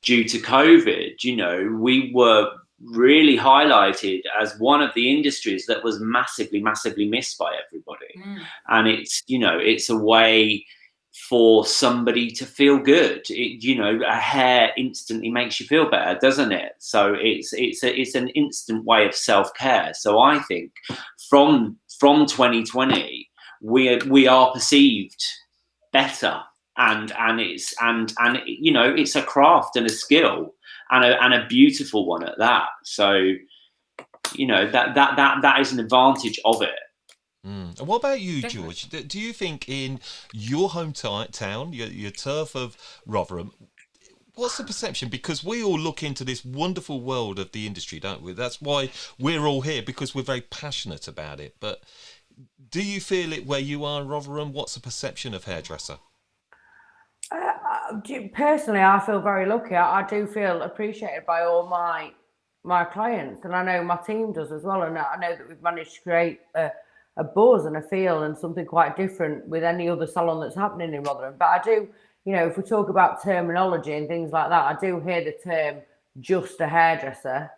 due to COVID, we were really highlighted as one of the industries that was massively missed by everybody. And it's a way for somebody to feel good. A hair instantly makes you feel better, doesn't it? So it's an instant way of self-care. So I think from 2020 we are perceived better, and it's a craft and a skill and a beautiful one at that. So that is an advantage of it. And what about you, George? Do you think in your hometown, your turf of Rotherham, what's the perception? Because we all look into this wonderful world of the industry, don't we? That's why we're all here, because we're very passionate about it. But Do you feel it where you are in Rotherham? What's the perception of hairdresser? Personally, I feel very lucky. I do feel appreciated by all my clients, and I know my team does as well. And I know that we've managed to create a buzz and a feel and something quite different with any other salon that's happening in Rotherham. But I do, if we talk about terminology and things like that, I do hear the term "just a hairdresser"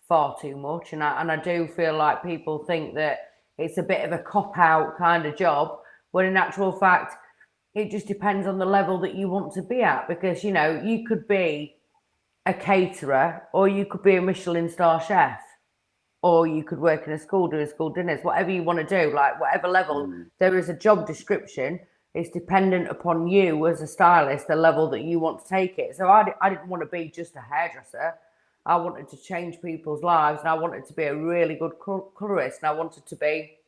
far too much, and I do feel like people think that it's a bit of a cop-out kind of job, when in actual fact, it just depends on the level that you want to be at, because you could be a caterer, or you could be a Michelin star chef, or you could work in a school doing school dinners, whatever you want to do, like whatever level. There is a job description. It's dependent upon you as a stylist, the level that you want to take it. So I didn't want to be just a hairdresser. I wanted to change people's lives, and I wanted to be a really good colorist, and I wanted to be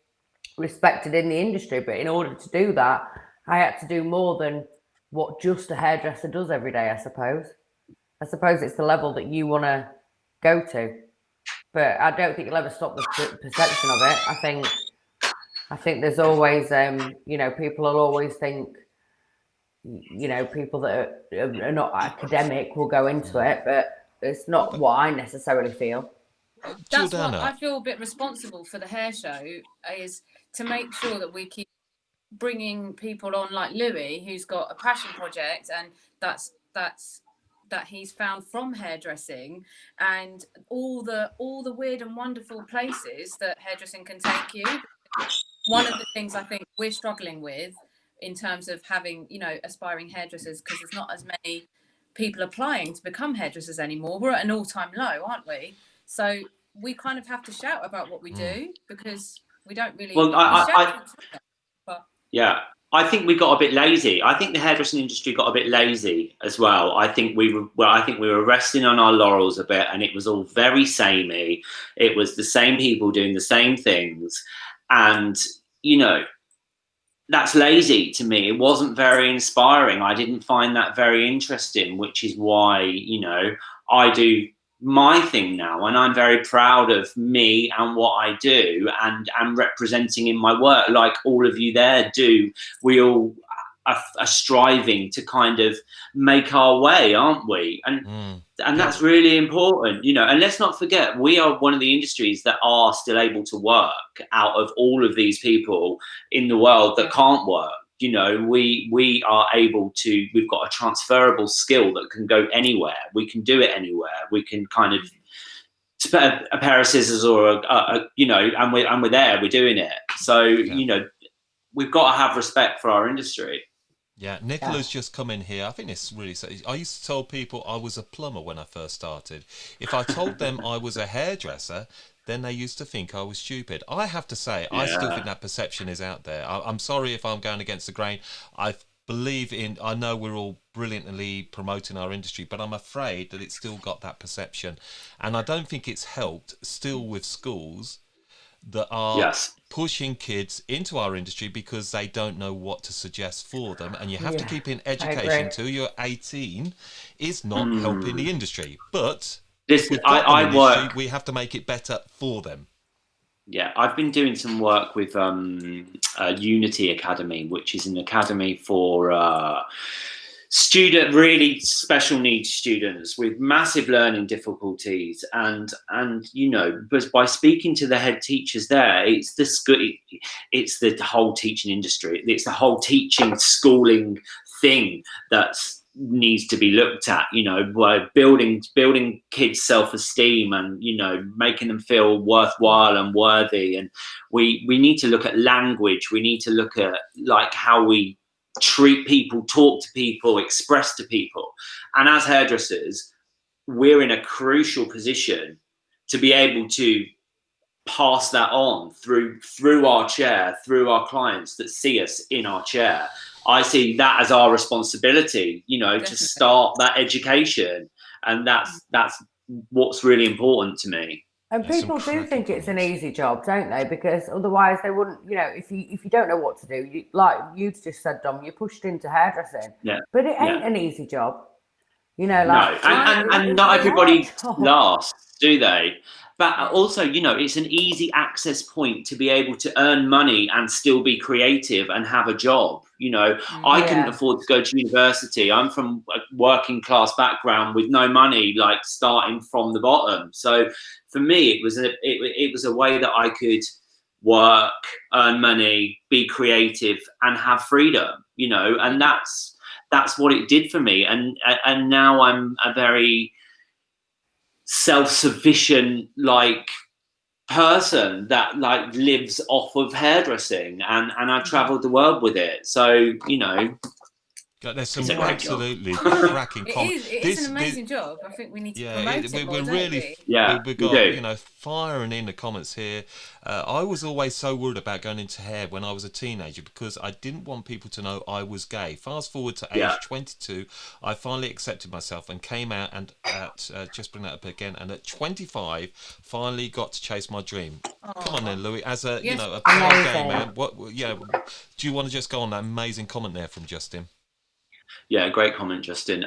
respected in the industry. But in order to do that, I had to do more than what just a hairdresser does every day, I suppose. I suppose it's the level that you want to go to. But I don't think you'll ever stop the perception of it. I think there's always, people will always think, people that are not academic will go into it, but it's not what I necessarily feel. That's Jordanna. what I feel a bit responsible for the hair show, is to make sure that we keep bringing people on like Louis, who's got a passion project, and that's that he's found from hairdressing, and all the weird and wonderful places that hairdressing can take you. One of the things I think we're struggling with in terms of having, aspiring hairdressers, because there's not as many people applying to become hairdressers anymore. We're at an all-time low, aren't we? So we kind of have to shout about what we do, because we don't really. Well, I think we got a bit lazy. I think the hairdressing industry got a bit lazy as well. I think we were resting on our laurels a bit, and it was all very samey. It was the same people doing the same things, and that's lazy to me. It wasn't very inspiring. I didn't find that very interesting, which is why I do my thing now, and I'm very proud of me and what I do, and representing in my work, like all of you there do. We all are striving to kind of make our way, aren't we? And that's really important, and let's not forget, we are one of the industries that are still able to work out of all of these people in the world that can't work. We are able to, we've got a transferable skill that can go anywhere. We can do it anywhere. We can kind of a pair of scissors or and we're there, we're doing it. So, we've got to have respect for our industry. Yeah, Nicola's just come in here. I think it's really. I used to tell people I was a plumber when I first started. If I told them I was a hairdresser, then they used to think I was stupid. I have to say, I still think that perception is out there. I'm sorry if I'm going against the grain. I know we're all brilliantly promoting our industry, but I'm afraid that it's still got that perception. And I don't think it's helped still with schools that are pushing kids into our industry because they don't know what to suggest for them. And you have to keep in education until you're 18 is not helping the industry. But if we've got an industry, we have to make it better for them. Yeah, I've been doing some work with Unity Academy, which is an academy for really special needs students with massive learning difficulties, and but by speaking to the head teachers there, it's the whole teaching industry, it's the whole teaching schooling thing that needs to be looked at, by building kids' self-esteem and making them feel worthwhile and worthy. And we need to look at language. We need to look at like how we treat people, talk to people, express to people. And as hairdressers, we're in a crucial position to be able to pass that on through our chair, through our clients that see us in our chair. I see that as our responsibility, to start that education, and that's what's really important to me. And people do think it's an easy job, don't they? Because otherwise they wouldn't, if you don't know what to do, like you just said, Dom, you're pushed into hairdressing. Yeah. But it ain't an easy job. You know, No, like and not everybody Oh. lasts, do they? But also, you know, it's an easy access point to be able to earn money and still be creative and have a job. You know, I couldn't afford to go to university. I'm from a working class background with no money, like starting from the bottom. So for me, it was a way that I could work, earn money, be creative, and have freedom. You know, and that's what it did for me. And now I'm a very self-sufficient like person that like lives off of hairdressing, and I've traveled the world with it. So, you know, There's some it's a great absolutely cracking comments. It is an amazing job. I think we need to promote it more, we're don't really, we? we've got, you know, firing in the comments here. I was always so worried about going into hair when I was a teenager because I didn't want people to know I was gay. Fast forward to age 22, I finally accepted myself and came out, and at just bring that up again. And at 25, finally got to chase my dream. Come on then, Louis. As a you know a proud gay man, do you want to just go on that amazing comment there from Justin? Yeah, great comment, Justin.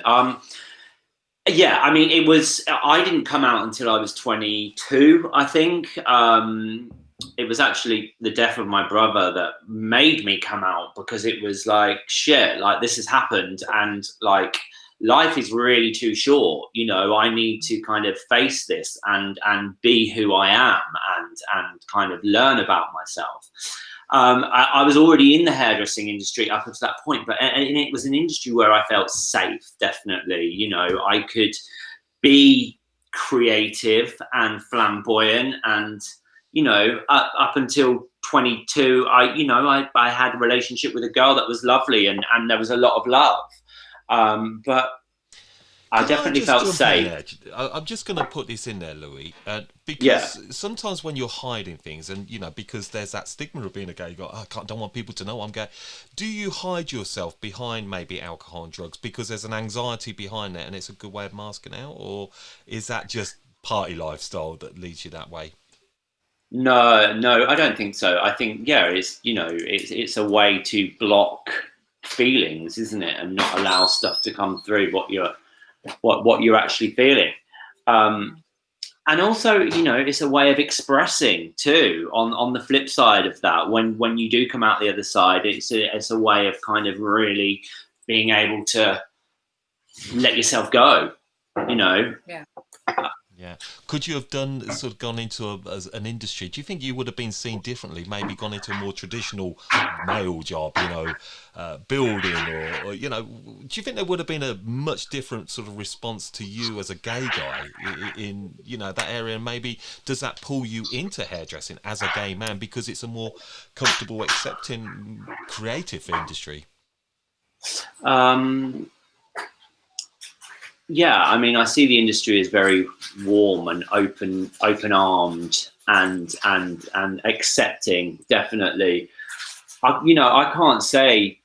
Yeah, I mean, I didn't come out until I was 22, I think. It was actually the death of my brother that made me come out, because it was like, shit, like this has happened, and like life is really too short. You know, I need to kind of face this and be who I am, and kind of learn about myself. I was already in the hairdressing industry up until that point, and it was an industry where I felt safe, definitely. You know, I could be creative and flamboyant, and, you know, up until 22, I had a relationship with a girl that was lovely, and there was a lot of love. But I definitely felt safe. I'm just going to put this in there, Louis, because sometimes when you're hiding things, and, you know, because there's that stigma of being a gay, you go, don't want people to know I'm gay. Do you hide yourself behind maybe alcohol and drugs because there's an anxiety behind that and it's a good way of masking out? Or is that just party lifestyle that leads you that way? No, I don't think so. I think, it's, you know, it's a way to block feelings, isn't it? And not allow stuff to come through what you're actually feeling. And also, you know, it's a way of expressing too, on the flip side of that. When you do come out the other side, it's a way of kind of really being able to let yourself go, you know. Yeah. Could you have gone into an industry? Do you think you would have been seen differently? Maybe gone into a more traditional male job, you know, building, or you know, do you think there would have been a much different sort of response to you as a gay guy in you know, that area? And maybe does that pull you into hairdressing as a gay man because it's a more comfortable, accepting, creative industry? Yeah, I mean, I see the industry as very warm and open-armed and accepting. Definitely, I can't say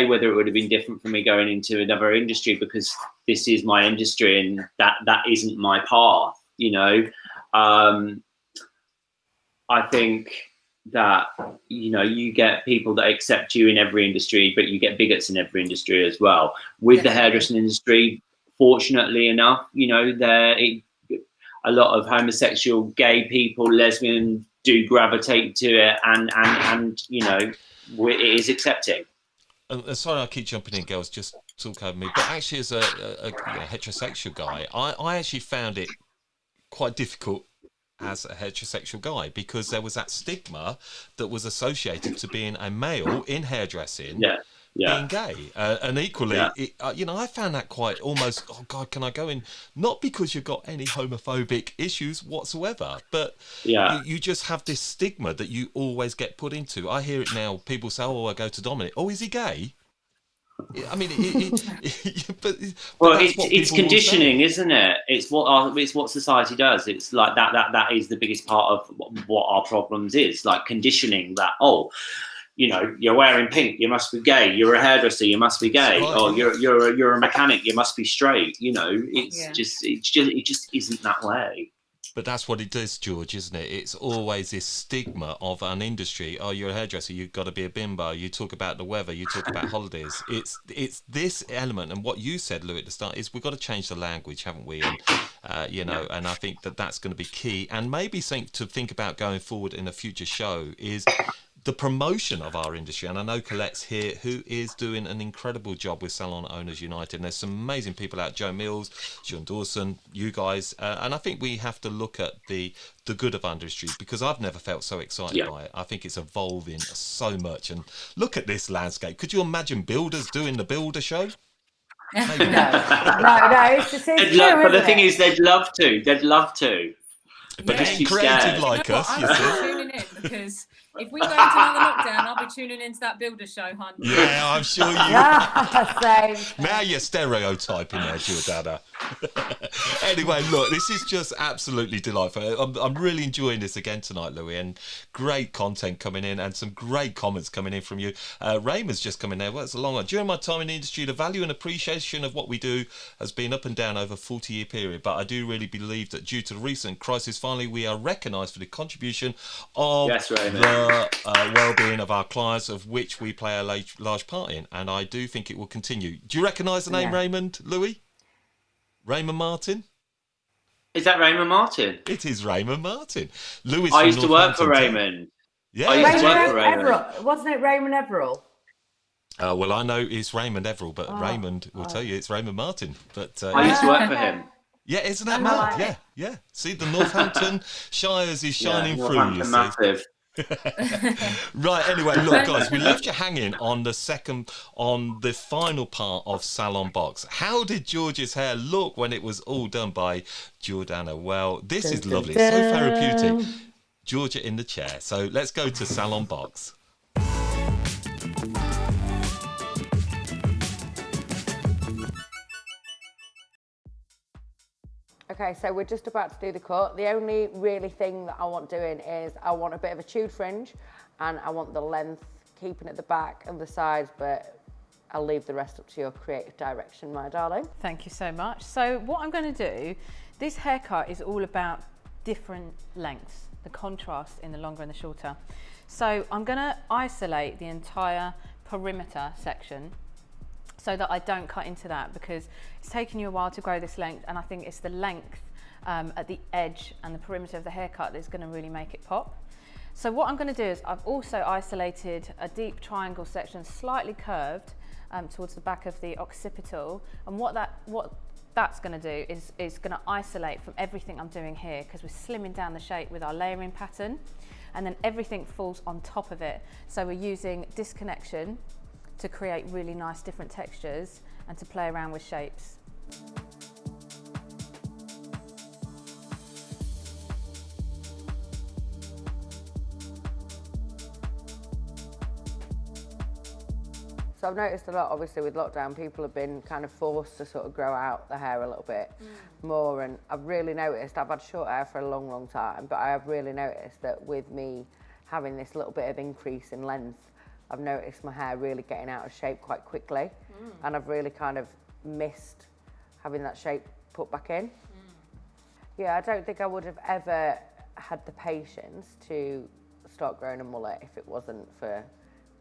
whether it would have been different for me going into another industry, because this is my industry and that isn't my path. You know, I think that, you know, you get people that accept you in every industry, but you get bigots in every industry as well. With the hairdressing industry, fortunately enough, you know, a lot of homosexual, gay people, lesbian do gravitate to it, and you know, it is accepting. Sorry, I keep jumping in, girls. Just talk over me. But actually, as a heterosexual guy, I actually found it quite difficult as a heterosexual guy, because there was that stigma that was associated to being a male in hairdressing. Being gay, and equally, you know, I found that quite almost, oh God, can I go in? Not because you've got any homophobic issues whatsoever, but you just have this stigma that you always get put into. I hear it now. People say, "Oh, I go to Dominic. Oh, is he gay?" I mean, but it's conditioning, isn't it? It's what society does. It's like that is the biggest part of what our problems is, like conditioning that. Oh, you know, you're wearing pink, you must be gay. You're a hairdresser, you must be gay. Or you're a mechanic, you must be straight. You know, it just isn't that way. But that's what it does, George, isn't it? It's always this stigma of an industry. Oh, you're a hairdresser, you've got to be a bimbo. You talk about the weather, you talk about holidays. It's this element, and what you said, Louis, at the start, is we've got to change the language, haven't we? And and I think that's going to be key. And maybe something to think about going forward in a future show is the promotion of our industry. And I know Colette's here, who is doing an incredible job with Salon Owners United. And there's some amazing people out, Joe Mills, Sean Dawson, you guys. And I think we have to look at the good of our industry, because I've never felt so excited by it. I think it's evolving so much. And look at this landscape. Could you imagine builders doing the builder show? Maybe No, it's just true, but the isn't thing it? is, they'd love to. But Yeah. they're creative like us, I'm you see. tuning in, because if we go into another lockdown, I'll be tuning into that builder show, hun. Yeah, I'm sure you. Yeah, same. Now you're stereotyping there, Jordanna. Anyway, look, this is just absolutely delightful. I'm really enjoying this again tonight, Louis, and great content coming in and some great comments coming in from you. Raymond's just come in there. Well, it's a long one. During my time in the industry, the value and appreciation of what we do has been up and down over a 40-year period, but I do really believe that due to the recent crisis, finally we are recognised for the contribution of the well-being of our clients, of which we play a large part in, and I do think it will continue. Do you recognise the name Raymond, Louis? Raymond Martin? Is that Raymond Martin? It is Raymond Martin. Louis. I used to work for Raymond. Yeah, I used to work for Raymond. Everett. Wasn't it Raymond Everall? Well, I know it's Raymond Everall, but Raymond will tell you it's Raymond Martin. But I used to work for him. Yeah, isn't that mad? Yeah. See, the Northampton Shires is shining through, you see. Massive. Right, anyway, look, guys, we left you hanging on the final part of Salon Box. How did George's hair look when it was all done by Jordanna? Well, this is lovely, so therapeutic. Georgia in the chair. So let's go to Salon Box. Okay, so we're just about to do the cut. The only really thing that I want doing is I want a bit of a chewed fringe, and I want the length keeping at the back and the sides, but I'll leave the rest up to your creative direction, my darling. Thank you so much. So what I'm going to do, this haircut is all about different lengths, the contrast in the longer and the shorter. So I'm going to isolate the entire perimeter section so that I don't cut into that, because it's taken you a while to grow this length, and I think it's the length at the edge and the perimeter of the haircut that's going to really make it pop. So what I'm going to do is I've also isolated a deep triangle section, slightly curved towards the back of the occipital, and what that's going to do is going to isolate from everything I'm doing here, because we're slimming down the shape with our layering pattern, and then everything falls on top of it. So we're using disconnection to create really nice different textures and to play around with shapes. So I've noticed a lot, obviously, with lockdown, people have been kind of forced to sort of grow out the hair a little bit more, and I've really noticed, I've had short hair for a long, long time, but I have really noticed that with me having this little bit of increase in length, I've noticed my hair really getting out of shape quite quickly, and I've really kind of missed having that shape put back in. Yeah, I don't think I would have ever had the patience to start growing a mullet if it wasn't for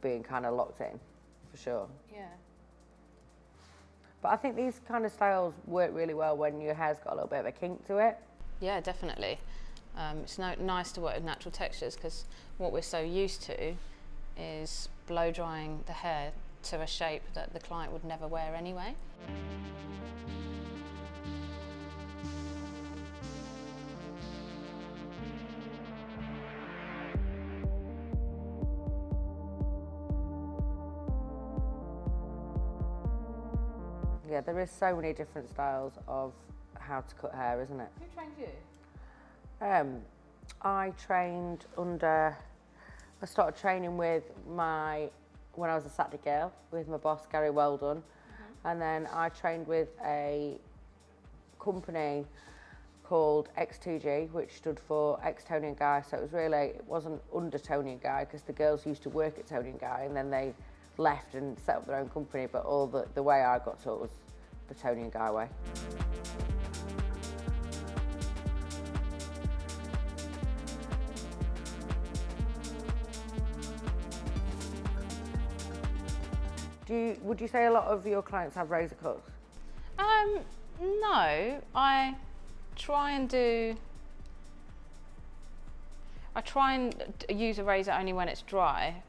being kind of locked in, for sure. Yeah. But I think these kind of styles work really well when your hair's got a little bit of a kink to it. Yeah, definitely. It's nice to work with natural textures, because what we're so used to is blow drying the hair to a shape that the client would never wear anyway. Yeah, there is so many different styles of how to cut hair, isn't it? Who trained you? I trained I started training when I was a Saturday girl with my boss, Gary Weldon. And then I trained with a company called X2G, which stood for Ex-Tony & Guy. So it wasn't under Tony & Guy, because the girls used to work at Tony & Guy, and then they left and set up their own company, but all the way I got taught was the Tony & Guy way. Would you say a lot of your clients have razor cuts? No, I try and use a razor only when it's dry,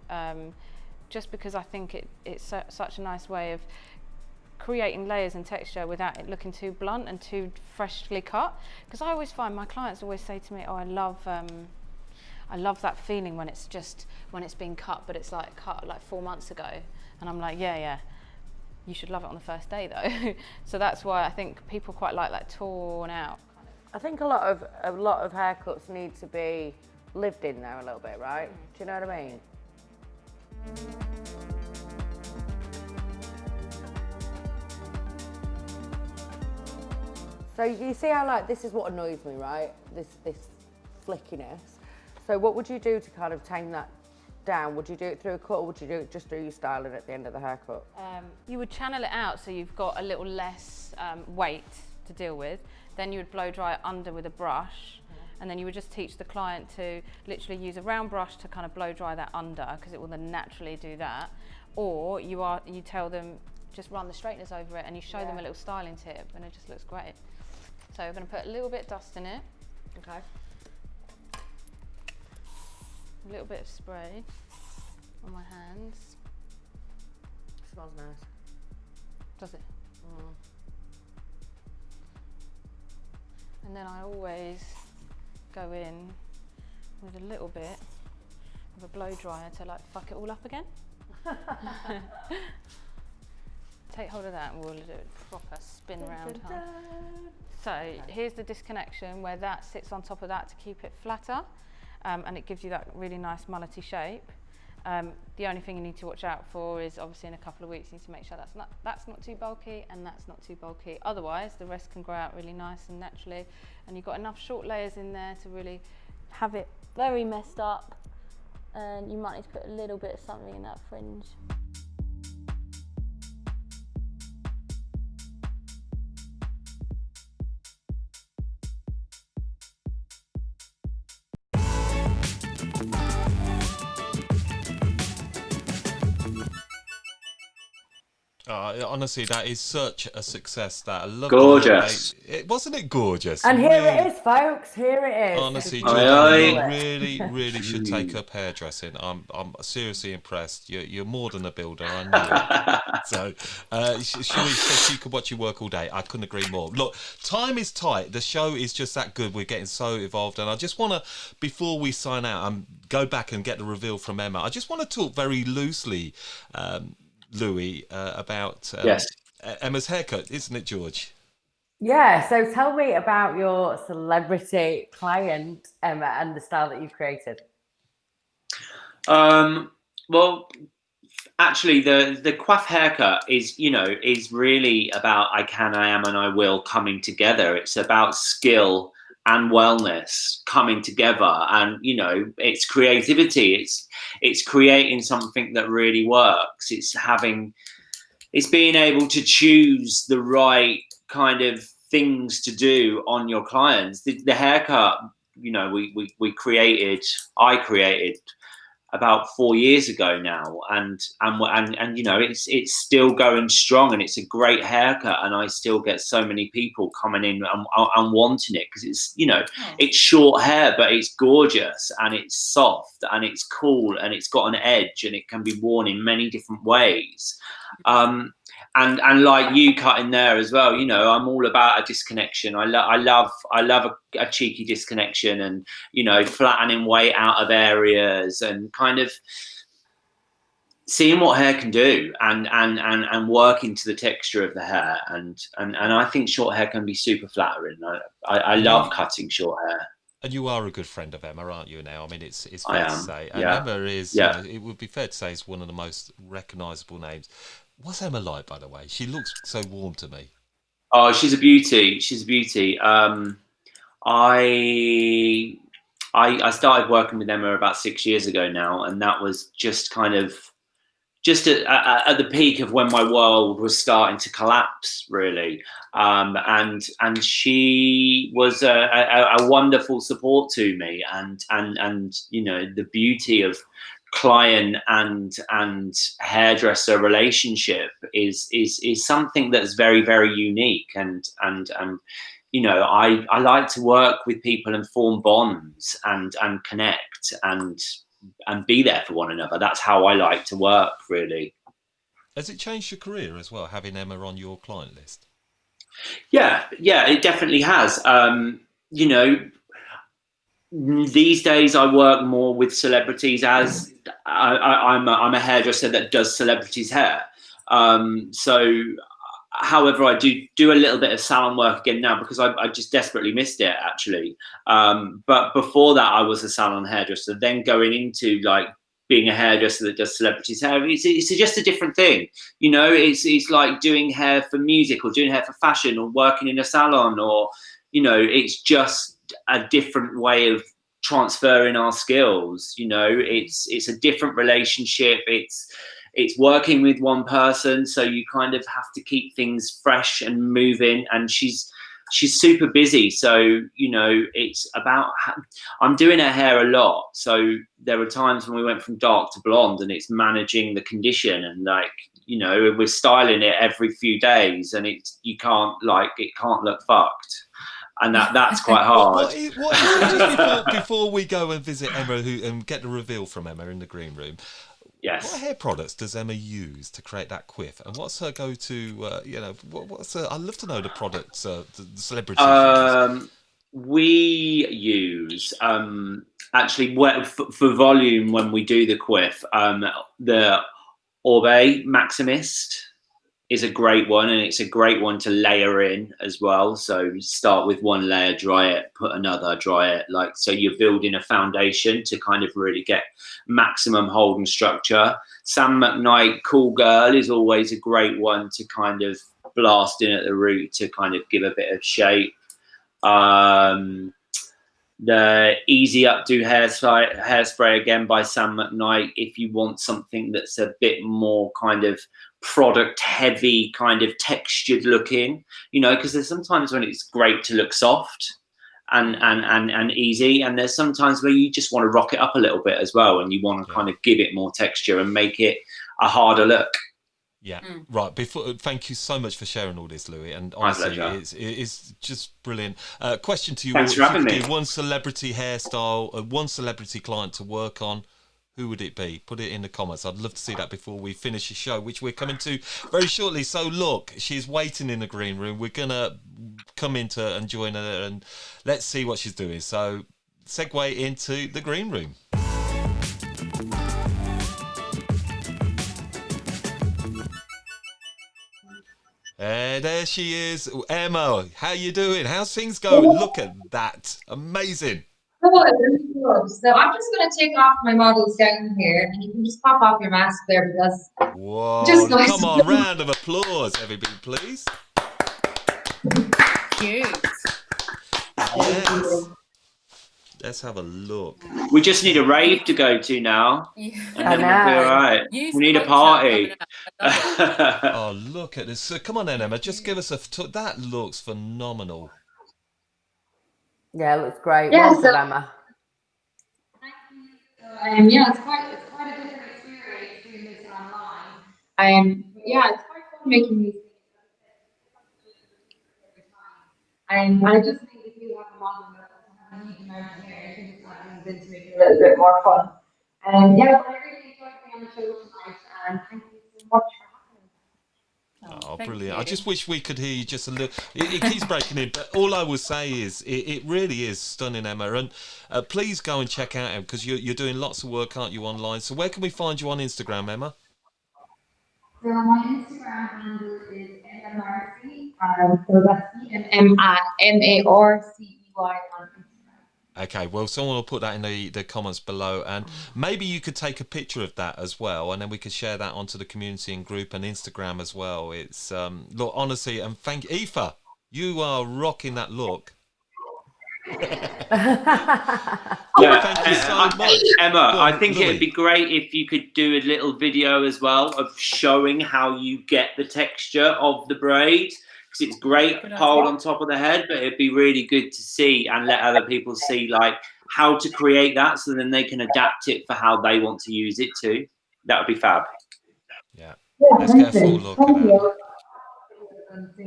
just because I think it's such a nice way of creating layers and texture without it looking too blunt and too freshly cut. Because I always find my clients always say to me, "Oh, I love that feeling when it's been cut, but it's like cut like 4 months ago." And I'm like, yeah. You should love it on the first day though. So that's why I think people quite like that torn out. I think a lot of haircuts need to be lived in now a little bit, right? Do you know what I mean? So you see how, like, this is what annoys me, right? This flickiness. So what would you do to kind of tame that down? Would you do it through a cut, or would you do it just through your styling at the end of the haircut? You would channel it out so you've got a little less weight to deal with. Then you would blow dry it under with a brush, and then you would just teach the client to literally use a round brush to kind of blow dry that under, because it will then naturally do that. Or you tell them just run the straighteners over it, and you show them a little styling tip, and it just looks great. So we're going to put a little bit of dust in it. Okay. A little bit of spray on my hands. Smells nice. Does it? And then I always go in with a little bit of a blow dryer to like fuck it all up again. Take hold of that and we'll do a proper spin round. So here's the disconnection where that sits on top of that to keep it flatter, and it gives you that really nice mullety shape. The only thing you need to watch out for is obviously in a couple of weeks you need to make sure that's not too bulky and that's not too bulky. Otherwise the rest can grow out really nice and naturally, and you've got enough short layers in there to really have it very messed up, and you might need to put a little bit of something in that fringe. Honestly, that is such a success. That I love. Gorgeous. Wasn't it gorgeous? And here it is, folks. Here it is. Honestly, Jordanna, you really should take up hairdressing. I'm seriously impressed. You're more than a builder. I knew it. So, Shirley said she could watch you work all day. I couldn't agree more. Look, time is tight. The show is just that good. We're getting so evolved, and I just want to, before we sign out, go back and get the reveal from Emma. I just want to talk very loosely, Louis, about Emma's haircut, isn't it, George? Yeah, so tell me about your celebrity client, Emma, and the style that you've created. Well, actually, the coif haircut is really about I can, I am, and I will coming together. It's about skill and wellness coming together, and it's creativity. It's creating something that really works. It's being able to choose the right kind of things to do on your clients. The haircut, I created about 4 years ago now, and it's still going strong, and it's a great haircut, and I still get so many people coming in and wanting it because it's it's short hair, but it's gorgeous and it's soft and it's cool and it's got an edge and it can be worn in many different ways. And like you cutting there as well, I'm all about a disconnection. I love a cheeky disconnection, and flattening weight out of areas and kind of seeing what hair can do, and working to the texture of the hair. And I think short hair can be super flattering. I love cutting short hair. And you are a good friend of Emma, aren't you? Now, I mean, it's I fair am. to say, and Yeah. Emma is. Yeah. It would be fair to say, is one of the most recognisable names. What's Emma like, by the way? She looks so warm to me. Oh, she's a beauty. She's a beauty. I started working with Emma about 6 years ago now, and that was just kind of at the peak of when my world was starting to collapse, really. And she was a wonderful support to me, and the beauty of client and hairdresser relationship is something that's very, very unique, and you know, I like to work with people and form bonds and connect and be there for one another. That's how I like to work, really. Has it changed your career as well, having Emma on your client list? Yeah, it definitely has. You know, these days I work more with celebrities, as I'm a hairdresser that does celebrities' hair. So, however, I do a little bit of salon work again now because I just desperately missed it, actually. But before that, I was a salon hairdresser. Then going into like being a hairdresser that does celebrities' hair, it's just a different thing. You know, it's like doing hair for music or doing hair for fashion or working in a salon, or, you know, it's just a different way of transferring our skills. You know, it's a different relationship. It's working with one person, so you kind of have to keep things fresh and moving. And she's super busy, so, you know, it's about, I'm doing her hair a lot, so there are times when we went from dark to blonde, and it's managing the condition, and like, you know, we're styling it every few days, and it can't look fucked. And that's quite hard. What is it? Just before we go and visit Emma and get the reveal from Emma in the green room, Yes. what hair products does Emma use to create that quiff? And what's her go-to, you know, what's her, I'd love to know the products the celebrities use. We use, actually, for volume, when we do the quiff, the Orbe Maximist is a great one, and it's a great one to layer in as well. So start with one layer, dry it, put another, dry it, like, so you're building a foundation to kind of really get maximum hold and structure. Sam McKnight Cool Girl is always a great one to kind of blast in at the root to kind of give a bit of shape. The Easy Updo hairspray again by Sam McKnight, if you want something that's a bit more kind of product heavy, kind of textured looking, you know, because there's sometimes when it's great to look soft and easy, and there's sometimes where you just want to rock it up a little bit as well, and you want to kind of give it more texture and make it a harder look. Yeah, right. Thank you so much for sharing all this, Louis. And honestly, it's just brilliant. Question to you: Thanks for having me. One celebrity hairstyle, one celebrity client to work on. Who would it be? Put it in the comments. I'd love to see that before we finish the show, which we're coming to very shortly. So look, she's waiting in the green room. We're gonna come into and join her, and let's see what she's doing. So segue into the green room. There she is, Emma. How you doing? How's things going? Look at that, amazing. Good. So I'm just going to take off my models down here, and you can just pop off your mask there, because whoa! Just nice. Come on, round of applause, everybody, please. Cute. Yes. Let's have a look. We just need a rave to go to now. Yeah. And then we'll be all right. We need a party. Oh, look at this. Come on then, Emma. Just give us that looks phenomenal. Yeah, it looks great. Yeah, well done, Emma. Yeah, it's quite a different experience doing this online. Yeah, it's quite fun making these things. And I just think if you have a model that doesn't have a huge amount of hair, I think it's adding into making it a little bit more fun. Yeah, but I really enjoyed being on the show tonight, and thank you so much for having me. Oh, brilliant. I just wish we could hear you just a little. It keeps breaking in, but all I will say is it really is stunning, Emma. And please go and check out Emma, because you're doing lots of work, aren't you, online? So where can we find you on Instagram, Emma? So my Instagram handle is Emma Marcey, so that's EMMARCEY on Instagram. Okay, well, someone will put that in the comments below, and maybe you could take a picture of that as well, and then we could share that onto the community and group and Instagram as well. It's look, honestly, and thank you, Aoife, you are rocking that look. Yeah, thank you so much, Emma. I think Louis. it'd be great if you could do a little video as well of showing how you get the texture of the braid, because it's great piled on top of the head, but it'd be really good to see and let other people see like how to create that, so then they can adapt it for how they want to use it too. That would be fab. Yeah. Yeah, Let's get a full amazing. look at Thank that.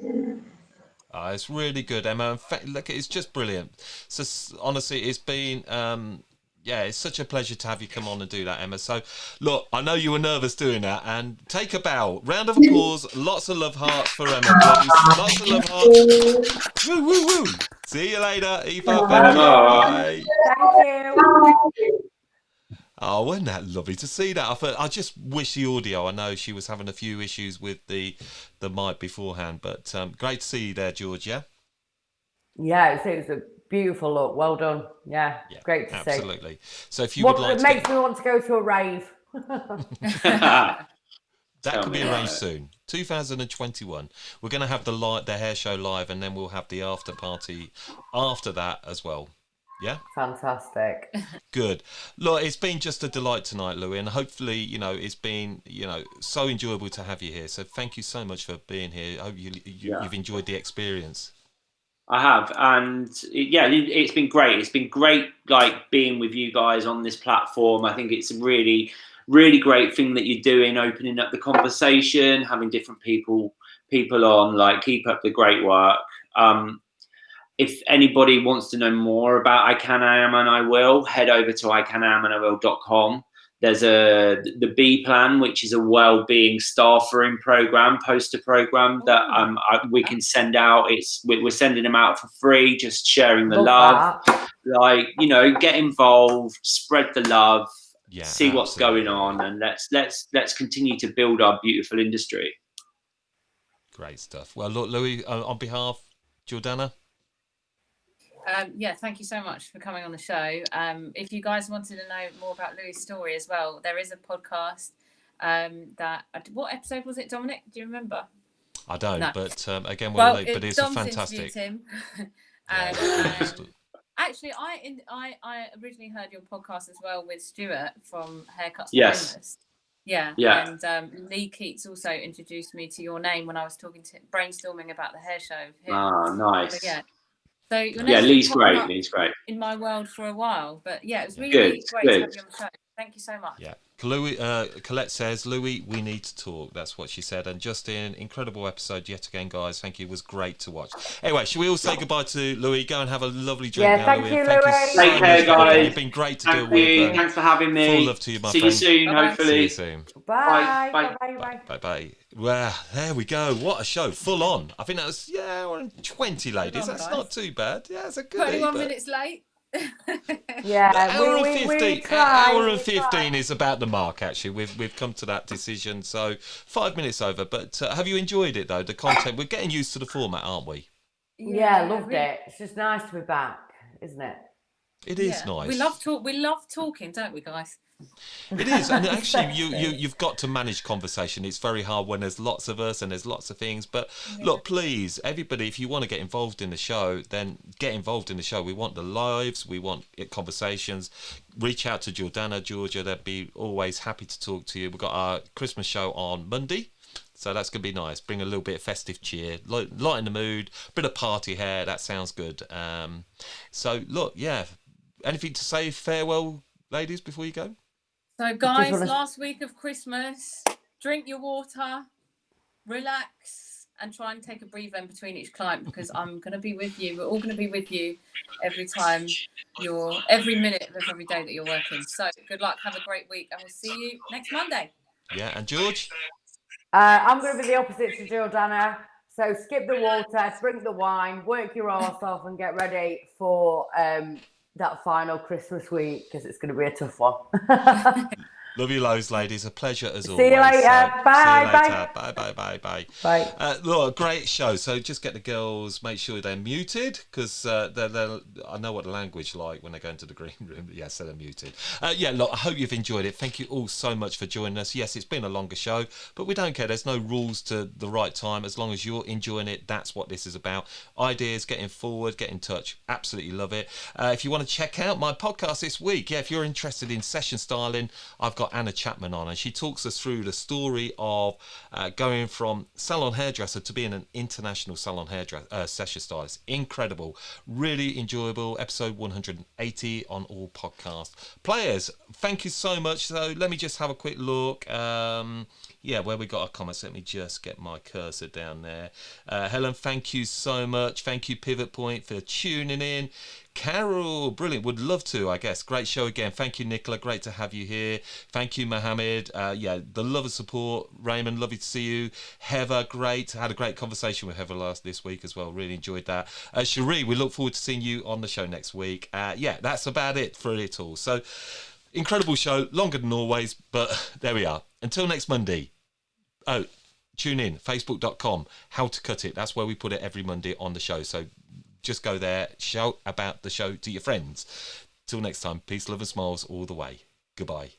you. It's really good, Emma. In fact, look, it's just brilliant. So honestly, it's been it's such a pleasure to have you come on and do that, Emma. So look, I know you were nervous doing that, and take a bow. Round of applause. Lots of love hearts for Emma, please. Lots of love hearts. Woo woo woo. See you later, Eva. Thank you. Bye. Thank you. Oh, wasn't that lovely to see that? I just wish the audio. I know she was having a few issues with the mic beforehand, but great to see you there, George. Yeah. Yeah, it was a beautiful look. Well done. Yeah, great to see. Absolutely. So if you would like it to makes me want to go to a rave. that could be arranged soon. 2021. We're going to have the hair show live, and then we'll have the after party after that as well. Yeah. Fantastic. Good. Look, it's been just a delight tonight, Louis, and hopefully, it's been, so enjoyable to have you here. So thank you so much for being here. I hope you've enjoyed the experience. I have, and it's been great. It's been great, like being with you guys on this platform. I think it's a really, really great thing that you're doing, opening up the conversation, having different people on. Like, keep up the great work. If anybody wants to know more about I Can, I Am, and I Will, head over to icanamandIwill.com. There's the B plan, which is a well-being staffing program, poster program that we can send out. We're sending them out for free, just sharing the love. Like, get involved, spread the love, see what's going on, and let's continue to build our beautiful industry. Great stuff. Well, look, Louis, on behalf, Jordanna. Thank you so much for coming on the show. If you guys wanted to know more about Louis' story as well, there is a podcast what episode was it, Dominic? Do you remember? I don't, but again, we're late, but it's Dom's a fantastic. him. Actually, I originally heard your podcast as well with Stuart from Haircuts for Homeless. Yeah. And Lee Keats also introduced me to your name when I was brainstorming about the hair show. Oh, nice. So, so Lee's great. Lee's great. In my world for a while, but it was really great to have you on the show. Thank you so much. Yeah. Colette says, Louis, we need to talk. That's what she said. And Justin, incredible episode yet again, guys. Thank you. It was great to watch. Anyway, should we all say goodbye to Louis? Go and have a lovely drink now, thank Louis. you, Louis. Take care, guys. You've been great to deal with. Thanks for having me. Full love to you, my friend. See you soon, hopefully. See you soon. Bye. Bye. Well, there we go. What a show. Full on. I think that was, we're on 20 ladies. That's not too bad. Yeah, it's a good 21 minutes late. Hour and 15 is about the mark. Actually, we've come to that decision. So 5 minutes over. But have you enjoyed it though? The content. We're getting used to the format, aren't we? Yeah, loved it. It's just nice to be back, isn't it? It is nice. We love talking, don't we, guys? It is, and actually, you've got to manage conversation. It's very hard when there's lots of us and there's lots of things. But look, please, everybody, if you want to get involved in the show, then get involved in the show. We want the lives, we want conversations. Reach out to Jordanna, Georgia. They'd be always happy to talk to you. We've got our Christmas show on Monday. So that's going to be nice. Bring a little bit of festive cheer, lighten the mood, bit of party hair. That sounds good. So look, anything to say farewell, ladies, before you go? So guys, last week of Christmas, drink your water, relax, and try and take a breather in between each client, because I'm going to be with you. We're all going to be with you every minute of every day that you're working. So good luck. Have a great week, and we'll see you next Monday. Yeah, and George? I'm going to be the opposite to Jordanna. So skip the water, drink the wine, work your arse off, and get ready for that final Christmas week, because it's going to be a tough one. Love you loads, ladies. A pleasure as always. See you later. Bye. Bye. Look, great show. So just get the girls, make sure they're muted, because I know what the language like when they go into the green room. Yes, they're muted. Look, I hope you've enjoyed it. Thank you all so much for joining us. Yes, it's been a longer show, but we don't care. There's no rules to the right time. As long as you're enjoying it, that's what this is about. Ideas, getting forward, get in touch. Absolutely love it. If you want to check out my podcast this week, if you're interested in session styling, I've got got Anna Chapman on, and she talks us through the story of going from salon hairdresser to being an international salon hairdresser, session stylist. Incredible, really enjoyable. Episode 180 on all podcast players. Thank you so much. So let me just have a quick look. Where we got our comments. Let me just get my cursor down there. Helen, thank you so much. Thank you, Pivot Point, for tuning in. Carol, brilliant. Would love to, I guess. Great show again. Thank you, Nicola. Great to have you here. Thank you, Mohammed. The love and support. Raymond, lovely to see you. Heather, great. Had a great conversation with Heather this week as well. Really enjoyed that. Cherie, we look forward to seeing you on the show next week. That's about it for it all. So, incredible show. Longer than always, but there we are. Until next Monday. Oh, tune in, facebook.com, How to Cut It. That's where we put it every Monday on the show. So just go there, shout about the show to your friends. Till next time, peace, love and smiles all the way. Goodbye.